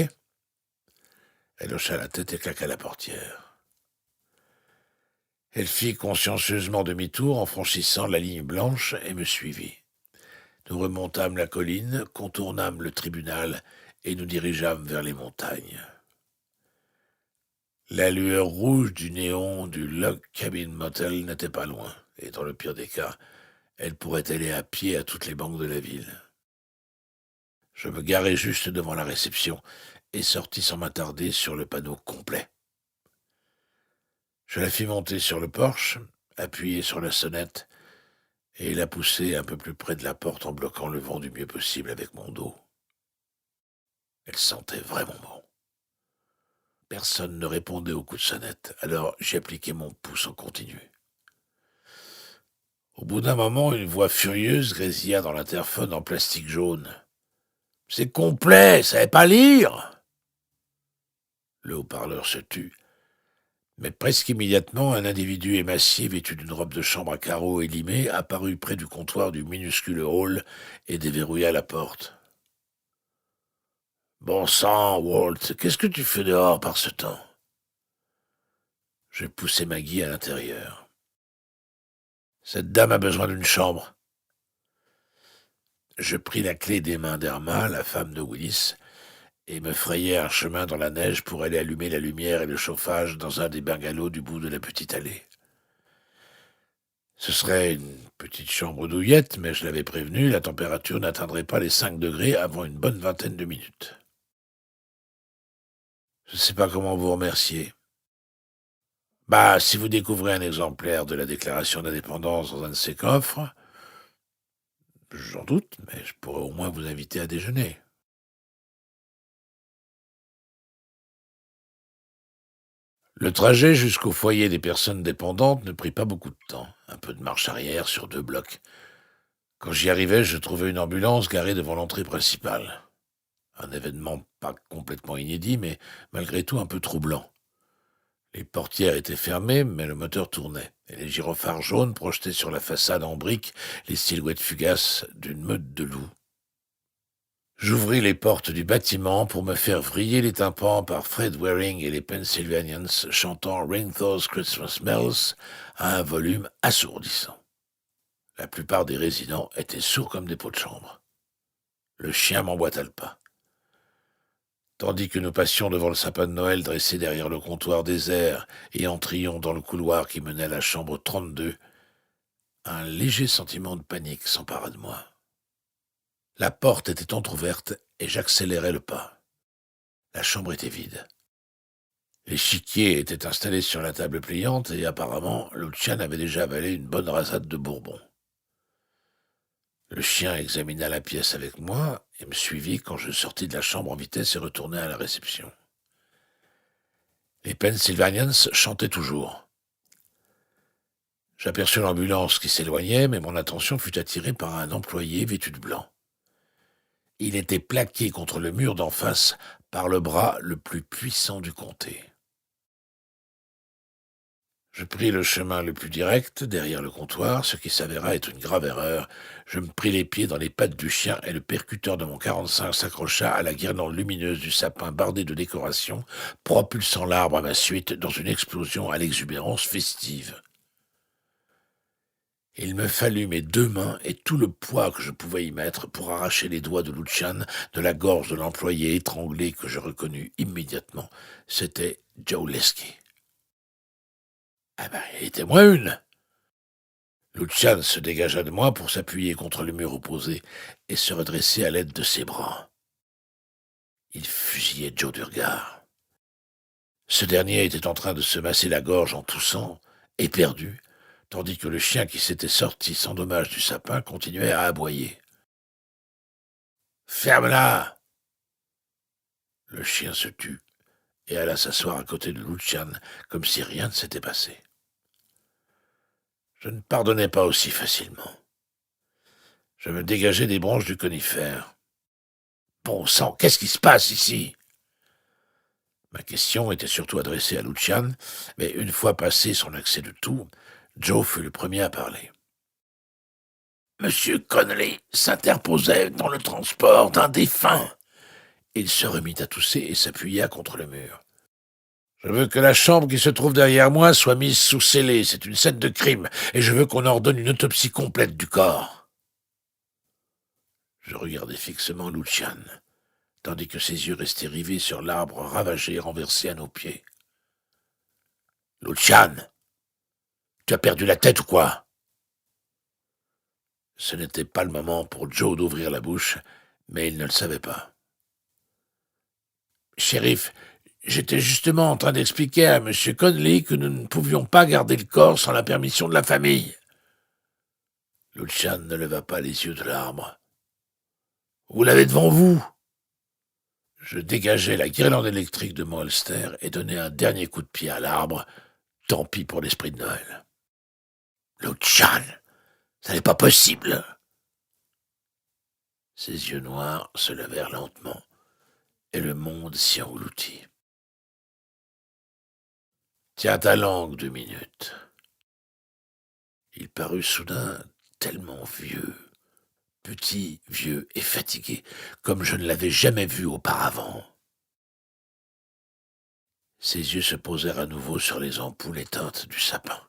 Elle hocha la tête et claqua la portière. Elle fit consciencieusement demi-tour en franchissant la ligne blanche et me suivit. Nous remontâmes la colline, contournâmes le tribunal et nous dirigeâmes vers les montagnes. La lueur rouge du néon du Log Cabin Motel n'était pas loin, et dans le pire des cas, elle pourrait aller à pied à toutes les banques de la ville. Je me garai juste devant la réception et sortis sans m'attarder sur le panneau complet. Je la fis monter sur le porche, appuyai sur la sonnette, et la poussai un peu plus près de la porte en bloquant le vent du mieux possible avec mon dos. Elle sentait vraiment bon. Personne ne répondait au coup de sonnette, alors j'y appliquai mon pouce en continu. Au bout d'un moment, une voix furieuse grésilla dans l'interphone en plastique jaune. « C'est complet, ça savez pas lire !» Le haut-parleur se tut, mais presque immédiatement, un individu émacié vêtu d'une robe de chambre à carreaux élimée apparut près du comptoir du minuscule hall et déverrouilla la porte. « Bon sang, Walt, qu'est-ce que tu fais dehors par ce temps ?» Je poussai Maggie à l'intérieur. « Cette dame a besoin d'une chambre. » Je pris la clé des mains d'Irma, la femme de Willis, et me frayai un chemin dans la neige pour aller allumer la lumière et le chauffage dans un des bungalows du bout de la petite allée. Ce serait une petite chambre douillette, mais je l'avais prévenu, la température n'atteindrait pas les 5 degrés avant une bonne vingtaine de minutes. Je ne sais pas comment vous remercier. Si vous découvrez un exemplaire de la Déclaration d'indépendance dans un de ces coffres, j'en doute, mais je pourrais au moins vous inviter à déjeuner. Le trajet jusqu'au foyer des personnes dépendantes ne prit pas beaucoup de temps, un peu de marche arrière sur 2 blocs. Quand j'y arrivais, je trouvais une ambulance garée devant l'entrée principale. Un événement pas complètement inédit, mais malgré tout un peu troublant. Les portières étaient fermées, mais le moteur tournait, et les gyrophares jaunes projetaient sur la façade en briques les silhouettes fugaces d'une meute de loups. J'ouvris les portes du bâtiment pour me faire vriller les tympans par Fred Waring et les Pennsylvanians chantant Ring Those Christmas Bells à un volume assourdissant. La plupart des résidents étaient sourds comme des pots de chambre. Le chien m'emboîta le pas. Tandis que nous passions devant le sapin de Noël dressé derrière le comptoir désert et entrions dans le couloir qui menait à la chambre 32, un léger sentiment de panique s'empara de moi. La porte était entr'ouverte et j'accélérai le pas. La chambre était vide. L'échiquier était installé sur la table pliante et apparemment, Lucian avait déjà avalé une bonne rasade de bourbon. Le chien examina la pièce avec moi et me suivit quand je sortis de la chambre en vitesse et retournai à la réception. Les Pennsylvanians chantaient toujours. J'aperçus l'ambulance qui s'éloignait, mais mon attention fut attirée par un employé vêtu de blanc. Il était plaqué contre le mur d'en face par le bras le plus puissant du comté. Je pris le chemin le plus direct, derrière le comptoir, ce qui s'avéra être une grave erreur. Je me pris les pieds dans les pattes du chien et le percuteur de mon 45 s'accrocha à la guirlande lumineuse du sapin bardé de décorations, propulsant l'arbre à ma suite dans une explosion à l'exubérance festive. Il me fallut mes 2 mains et tout le poids que je pouvais y mettre pour arracher les doigts de Lucian de la gorge de l'employé étranglé que je reconnus immédiatement. C'était Joe Lesky. Ah ben, il était moins une. Lucian se dégagea de moi pour s'appuyer contre le mur opposé et se redresser à l'aide de ses bras. Il fusillait Joe du regard. Ce dernier était en train de se masser la gorge en toussant, éperdu, tandis que le chien qui s'était sorti sans dommage du sapin continuait à aboyer. « Ferme-la !» Le chien se tut et alla s'asseoir à côté de Lucian comme si rien ne s'était passé. Je ne pardonnais pas aussi facilement. Je me dégageai des branches du conifère. « Bon sang, qu'est-ce qui se passe ici ?» Ma question était surtout adressée à Lucian, mais une fois passé son accès de toux, Joe fut le premier à parler. Monsieur Connolly s'interposait dans le transport d'un défunt. Il se remit à tousser et s'appuya contre le mur. Je veux que la chambre qui se trouve derrière moi soit mise sous scellé. C'est une scène de crime, et je veux qu'on ordonne une autopsie complète du corps. Je regardai fixement Lucian, tandis que ses yeux restaient rivés sur l'arbre ravagé et renversé à nos pieds. « Lucian, tu as perdu la tête ou quoi ?» Ce n'était pas le moment pour Joe d'ouvrir la bouche, mais il ne le savait pas. « Shérif, j'étais justement en train d'expliquer à M. Connolly que nous ne pouvions pas garder le corps sans la permission de la famille. » Lucian ne leva pas les yeux de l'arbre. « Vous l'avez devant vous !» Je dégageai la guirlande électrique de mon holster et donnai un dernier coup de pied à l'arbre. Tant pis pour l'esprit de Noël. « Lucian, ça n'est pas possible !» Ses yeux noirs se levèrent lentement, et le monde s'y engloutit. « Tiens ta langue 2 minutes. » Il parut soudain tellement vieux, petit, vieux et fatigué, comme je ne l'avais jamais vu auparavant. Ses yeux se posèrent à nouveau sur les ampoules éteintes du sapin.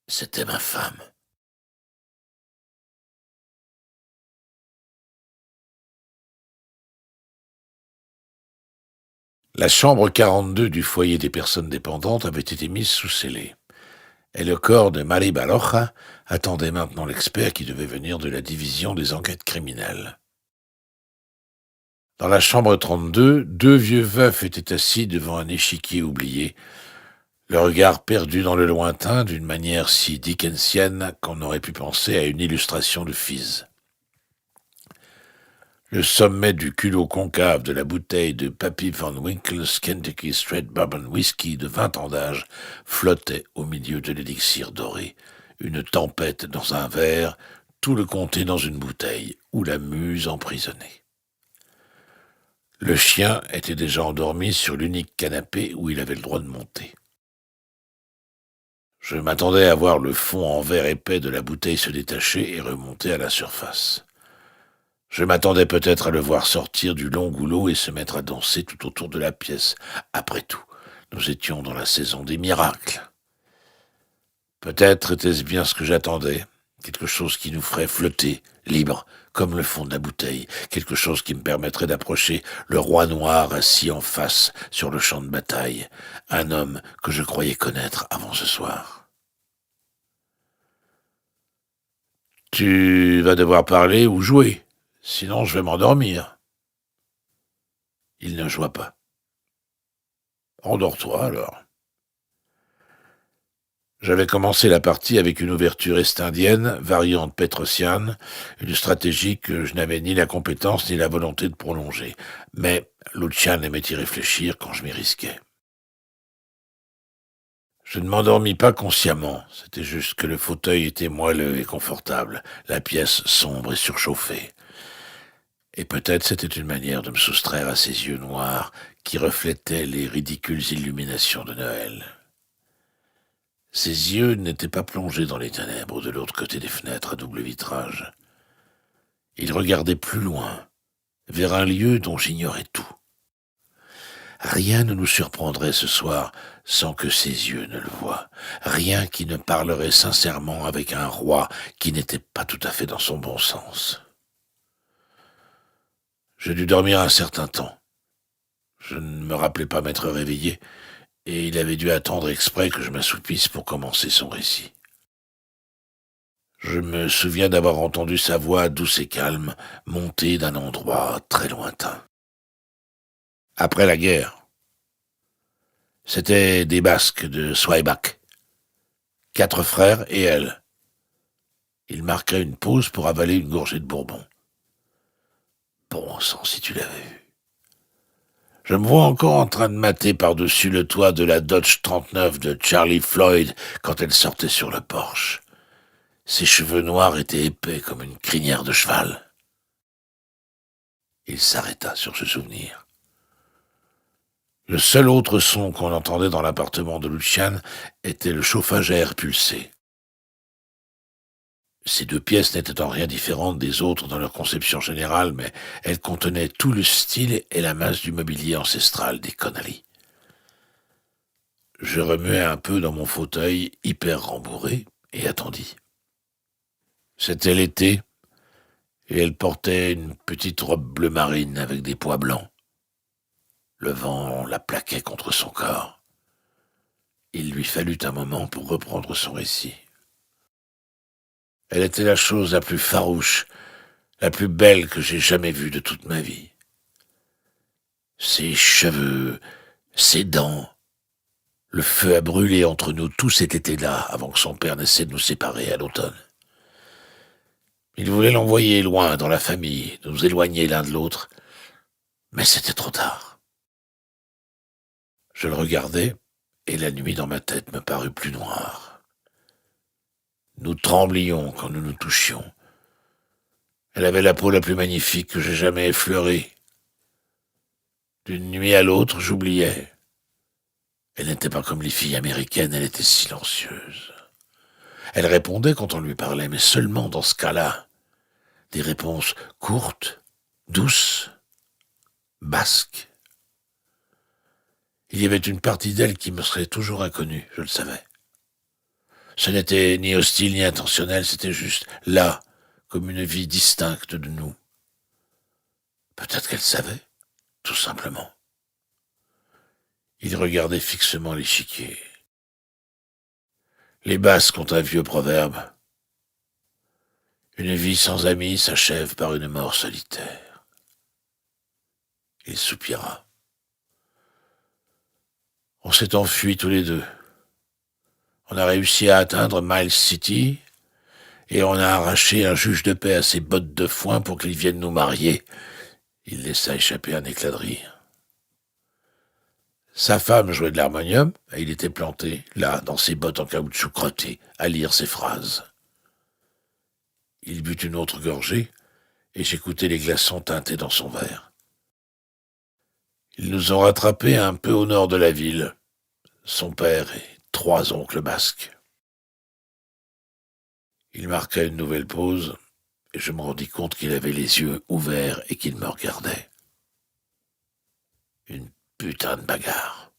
C'était ma femme. La chambre 42 du foyer des personnes dépendantes avait été mise sous scellé, et le corps de Marie Baloja attendait maintenant l'expert qui devait venir de la division des enquêtes criminelles. Dans la chambre 32, 2 vieux veufs étaient assis devant un échiquier oublié, le regard perdu dans le lointain d'une manière si dickensienne qu'on aurait pu penser à une illustration de Fiz. Le sommet du culot concave de la bouteille de Papy Van Winkle's Kentucky Straight Bourbon Whisky de 20 ans d'âge flottait au milieu de l'élixir doré, une tempête dans un verre, tout le comté dans une bouteille, ou la muse emprisonnée. Le chien était déjà endormi sur l'unique canapé où il avait le droit de monter. Je m'attendais à voir le fond en verre épais de la bouteille se détacher et remonter à la surface. Je m'attendais peut-être à le voir sortir du long goulot et se mettre à danser tout autour de la pièce. Après tout, nous étions dans la saison des miracles. Peut-être était-ce bien ce que j'attendais, quelque chose qui nous ferait flotter, libres, comme le fond de la bouteille, quelque chose qui me permettrait d'approcher le roi noir assis en face sur le champ de bataille, un homme que je croyais connaître avant ce soir. « Tu vas devoir parler ou jouer. Sinon, je vais m'endormir. » Il ne joua pas. « Endors-toi, alors. » J'avais commencé la partie avec une ouverture est-indienne, variante pétrosiane, une stratégie que je n'avais ni la compétence ni la volonté de prolonger. Mais Lucian aimait y réfléchir quand je m'y risquais. Je ne m'endormis pas consciemment, c'était juste que le fauteuil était moelleux et confortable, la pièce sombre et surchauffée. Et peut-être c'était une manière de me soustraire à ces yeux noirs qui reflétaient les ridicules illuminations de Noël. Ses yeux n'étaient pas plongés dans les ténèbres de l'autre côté des fenêtres à double vitrage. Il regardait plus loin, vers un lieu dont j'ignorais tout. Rien ne nous surprendrait ce soir sans que ses yeux ne le voient, rien qui ne parlerait sincèrement avec un roi qui n'était pas tout à fait dans son bon sens. Je dus dormir un certain temps. Je ne me rappelais pas m'être réveillé, et il avait dû attendre exprès que je m'assoupisse pour commencer son récit. Je me souviens d'avoir entendu sa voix douce et calme monter d'un endroit très lointain. Après la guerre, c'étaient des Basques de Zweiback, 4 frères et elle. Il marqua une pause pour avaler une gorgée de bourbon. Bon sang, si tu l'avais vu. Je me vois encore en train de mater par-dessus le toit de la Dodge 39 de Charlie Floyd quand elle sortait sur le porche. Ses cheveux noirs étaient épais comme une crinière de cheval. Il s'arrêta sur ce souvenir. Le seul autre son qu'on entendait dans l'appartement de Luciane était le chauffage à air pulsé. Ces 2 pièces n'étaient en rien différentes des autres dans leur conception générale, mais elles contenaient tout le style et la masse du mobilier ancestral des Connolly. Je remuai un peu dans mon fauteuil, hyper rembourré, et attendis. C'était l'été, et elle portait une petite robe bleu marine avec des pois blancs. Le vent la plaquait contre son corps. Il lui fallut un moment pour reprendre son récit. Elle était la chose la plus farouche, la plus belle que j'ai jamais vue de toute ma vie. Ses cheveux, ses dents, le feu a brûlé entre nous tout cet été-là avant que son père n'essaie de nous séparer à l'automne. Il voulait l'envoyer loin dans la famille, nous éloigner l'un de l'autre, mais c'était trop tard. Je le regardais, et la nuit dans ma tête me parut plus noire. Nous tremblions quand nous nous touchions. Elle avait la peau la plus magnifique que j'ai jamais effleurée. D'une nuit à l'autre, j'oubliais. Elle n'était pas comme les filles américaines, elle était silencieuse. Elle répondait quand on lui parlait, mais seulement dans ce cas-là. Des réponses courtes, douces, basques. Il y avait une partie d'elle qui me serait toujours inconnue, je le savais. Ce n'était ni hostile ni intentionnel, c'était juste là, comme une vie distincte de nous. Peut-être qu'elle savait, tout simplement. Il regardait fixement l'échiquier. Les Basques ont un vieux proverbe. Une vie sans amis s'achève par une mort solitaire. Il soupira. On s'est enfuis tous les deux. On a réussi à atteindre Miles City et on a arraché un juge de paix à ses bottes de foin pour qu'il vienne nous marier. Il laissa échapper un éclat de rire. Sa femme jouait de l'harmonium et il était planté, là, dans ses bottes en caoutchouc crotté, à lire ses phrases. Il but une autre gorgée et j'écoutais les glaçons teintés dans son verre. Ils nous ont rattrapés un peu au nord de la ville, son père et 3 oncles basques. Il marqua une nouvelle pause et je me rendis compte qu'il avait les yeux ouverts et qu'il me regardait. Une putain de bagarre.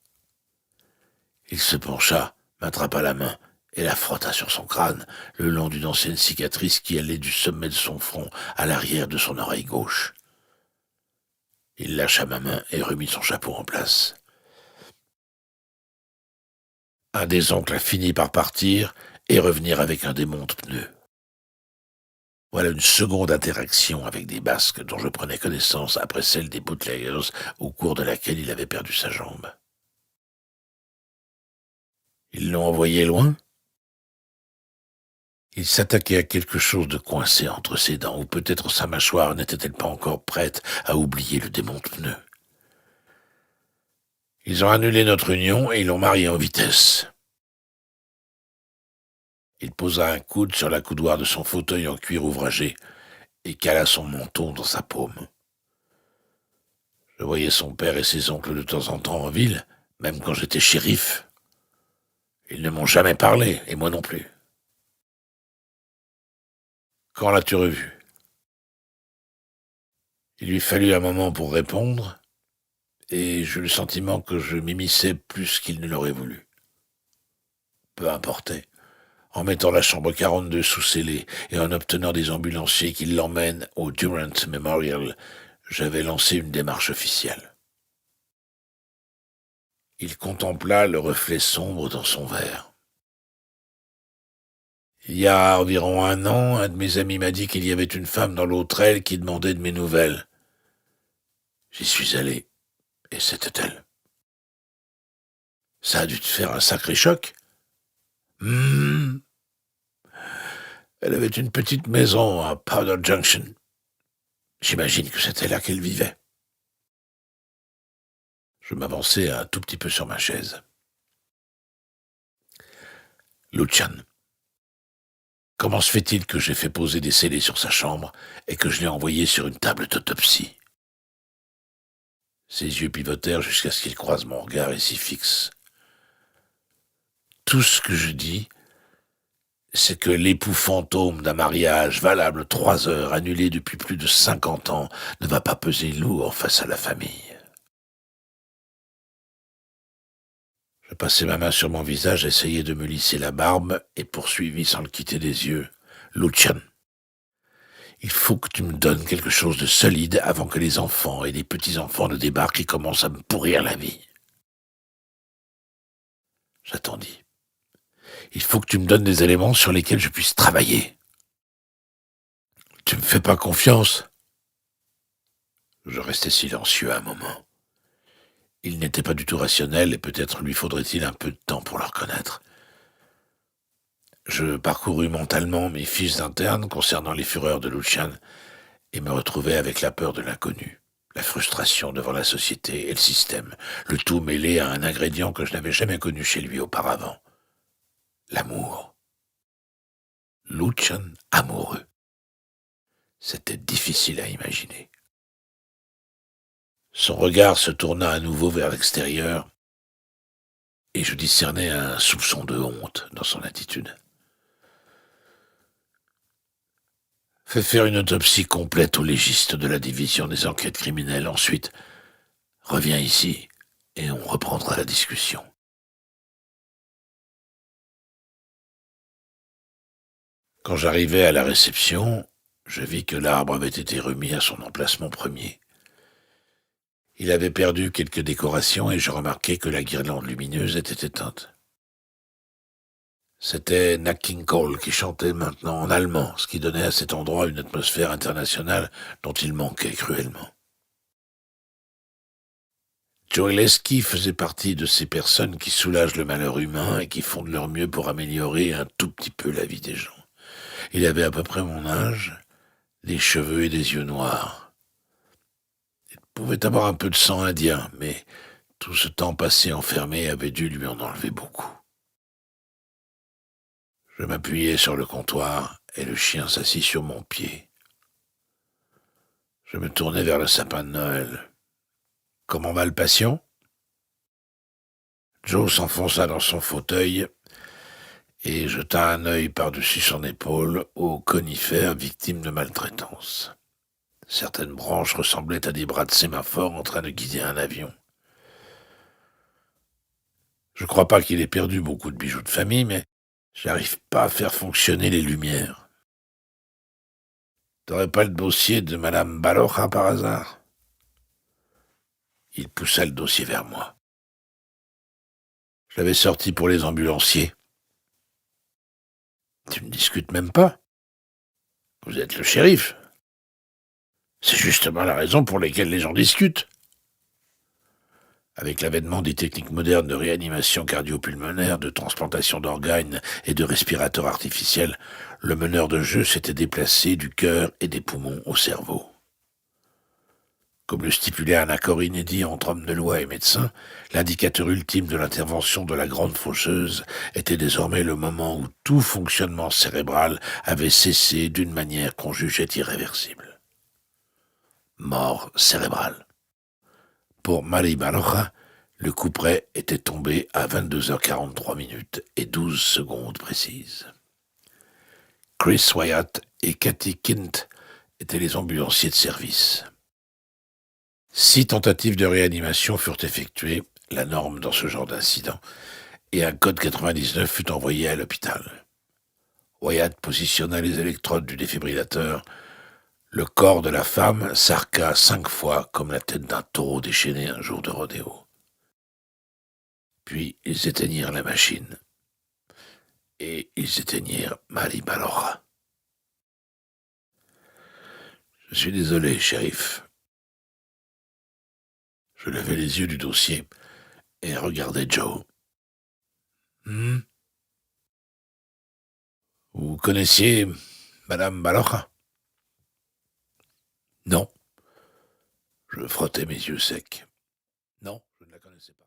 Il se pencha, m'attrapa la main et la frotta sur son crâne, le long d'une ancienne cicatrice qui allait du sommet de son front à l'arrière de son oreille gauche. Il lâcha ma main et remit son chapeau en place. Un des oncles a fini par partir et revenir avec un des monte-pneus. Voilà une seconde interaction avec des Basques dont je prenais connaissance après celle des bootleggers au cours de laquelle il avait perdu sa jambe. Ils l'ont envoyé loin? Il s'attaquait à quelque chose de coincé entre ses dents, ou peut-être sa mâchoire n'était-elle pas encore prête à oublier le démonte-pneu. Ils ont annulé notre union et ils l'ont marié en vitesse. Il posa un coude sur la coudoir de son fauteuil en cuir ouvragé et cala son menton dans sa paume. Je voyais son père et ses oncles de temps en temps en ville, même quand j'étais shérif. Ils ne m'ont jamais parlé, et moi non plus. Quand l'as-tu revu? Il lui fallut un moment pour répondre, et j'eus le sentiment que je m'immisçais plus qu'il ne l'aurait voulu. Peu importait. En mettant la chambre 42 sous scellé et en obtenant des ambulanciers qui l'emmènent au Durant Memorial, j'avais lancé une démarche officielle. Il contempla le reflet sombre dans son verre. Il y a environ un an, un de mes amis m'a dit qu'il y avait une femme dans l'autre aile qui demandait de mes nouvelles. J'y suis allé, et c'était elle. Ça a dû te faire un sacré choc. Hmm. Elle avait une petite maison à Powder Junction. J'imagine que c'était là qu'elle vivait. Je m'avançai un tout petit peu sur ma chaise. Lucian. Comment se fait-il que j'ai fait poser des scellés sur sa chambre et que je l'ai envoyé sur une table d'autopsie? Ses yeux pivotèrent jusqu'à ce qu'il croise mon regard et s'y fixe. Tout ce que je dis, c'est que l'époux fantôme d'un mariage valable 3 heures, annulé depuis plus de 50 ans, ne va pas peser lourd face à la famille. Je passai ma main sur mon visage, essayai de me lisser la barbe et poursuivis sans le quitter des yeux. Lucian, il faut que tu me donnes quelque chose de solide avant que les enfants et les petits-enfants ne débarquent et commencent à me pourrir la vie. J'attendis. Il faut que tu me donnes des éléments sur lesquels je puisse travailler. Tu me fais pas confiance? Je restai silencieux un moment. Il n'était pas du tout rationnel et peut-être lui faudrait-il un peu de temps pour le reconnaître. Je parcourus mentalement mes fiches internes concernant les fureurs de Lucian et me retrouvai avec la peur de l'inconnu, la frustration devant la société et le système, le tout mêlé à un ingrédient que je n'avais jamais connu chez lui auparavant. L'amour. Lucian amoureux. C'était difficile à imaginer. Son regard se tourna à nouveau vers l'extérieur et je discernai un soupçon de honte dans son attitude. Fais faire une autopsie complète au légiste de la division des enquêtes criminelles. Ensuite, reviens ici et on reprendra la discussion. Quand j'arrivai à la réception, je vis que l'arbre avait été remis à son emplacement premier. Il avait perdu quelques décorations et je remarquai que la guirlande lumineuse était éteinte. C'était Nat King Cole qui chantait maintenant en allemand, ce qui donnait à cet endroit une atmosphère internationale dont il manquait cruellement. Joe Lesky faisait partie de ces personnes qui soulagent le malheur humain et qui font de leur mieux pour améliorer un tout petit peu la vie des gens. Il avait à peu près mon âge, des cheveux et des yeux noirs. Il pouvait avoir un peu de sang indien, mais tout ce temps passé enfermé avait dû lui en enlever beaucoup. Je m'appuyai sur le comptoir et le chien s'assit sur mon pied. Je me tournai vers le sapin de Noël. « Comment va le patient ?» Joe s'enfonça dans son fauteuil et jeta un œil par-dessus son épaule aux conifères victimes de maltraitance. Certaines branches ressemblaient à des bras de sémaphore en train de guider un avion. Je crois pas qu'il ait perdu beaucoup de bijoux de famille, mais j'arrive pas à faire fonctionner les lumières. T'aurais pas le dossier de Madame Balocha par hasard? Il poussa le dossier vers moi. Je l'avais sorti pour les ambulanciers. Tu ne discutes même pas? Vous êtes le shérif. C'est justement la raison pour laquelle les gens discutent. Avec l'avènement des techniques modernes de réanimation cardio-pulmonaire, de transplantation d'organes et de respirateurs artificiels, le meneur de jeu s'était déplacé du cœur et des poumons au cerveau. Comme le stipulait un accord inédit entre hommes de loi et médecins, l'indicateur ultime de l'intervention de la grande faucheuse était désormais le moment où tout fonctionnement cérébral avait cessé d'une manière qu'on jugeait irréversible. Mort cérébrale. Pour Marie Balocha, Le couperet était tombé à 22h43 et 12 secondes précises. Chris Wyatt et Kathy Kint étaient les ambulanciers de service. 6 tentatives de réanimation furent effectuées, la norme dans ce genre d'incident, et un code 99 fut envoyé à l'hôpital. Wyatt positionna les électrodes du défibrillateur. Le corps de la femme s'arqua 5 fois comme la tête d'un taureau déchaîné un jour de rodéo. Puis ils éteignirent la machine. Et ils éteignirent Mali Balora. « Je suis désolé, shérif. » Je levai les yeux du dossier et regardai Joe. « Vous connaissiez Madame Balora ?»« Non. » Je frottais mes yeux secs. « Non, je ne la connaissais pas. »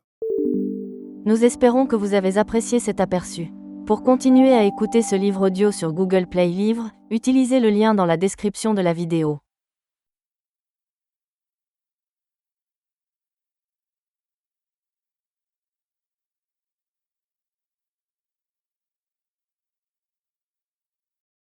Nous espérons que vous avez apprécié cet aperçu. Pour continuer à écouter ce livre audio sur Google Play Livres, utilisez le lien dans la description de la vidéo.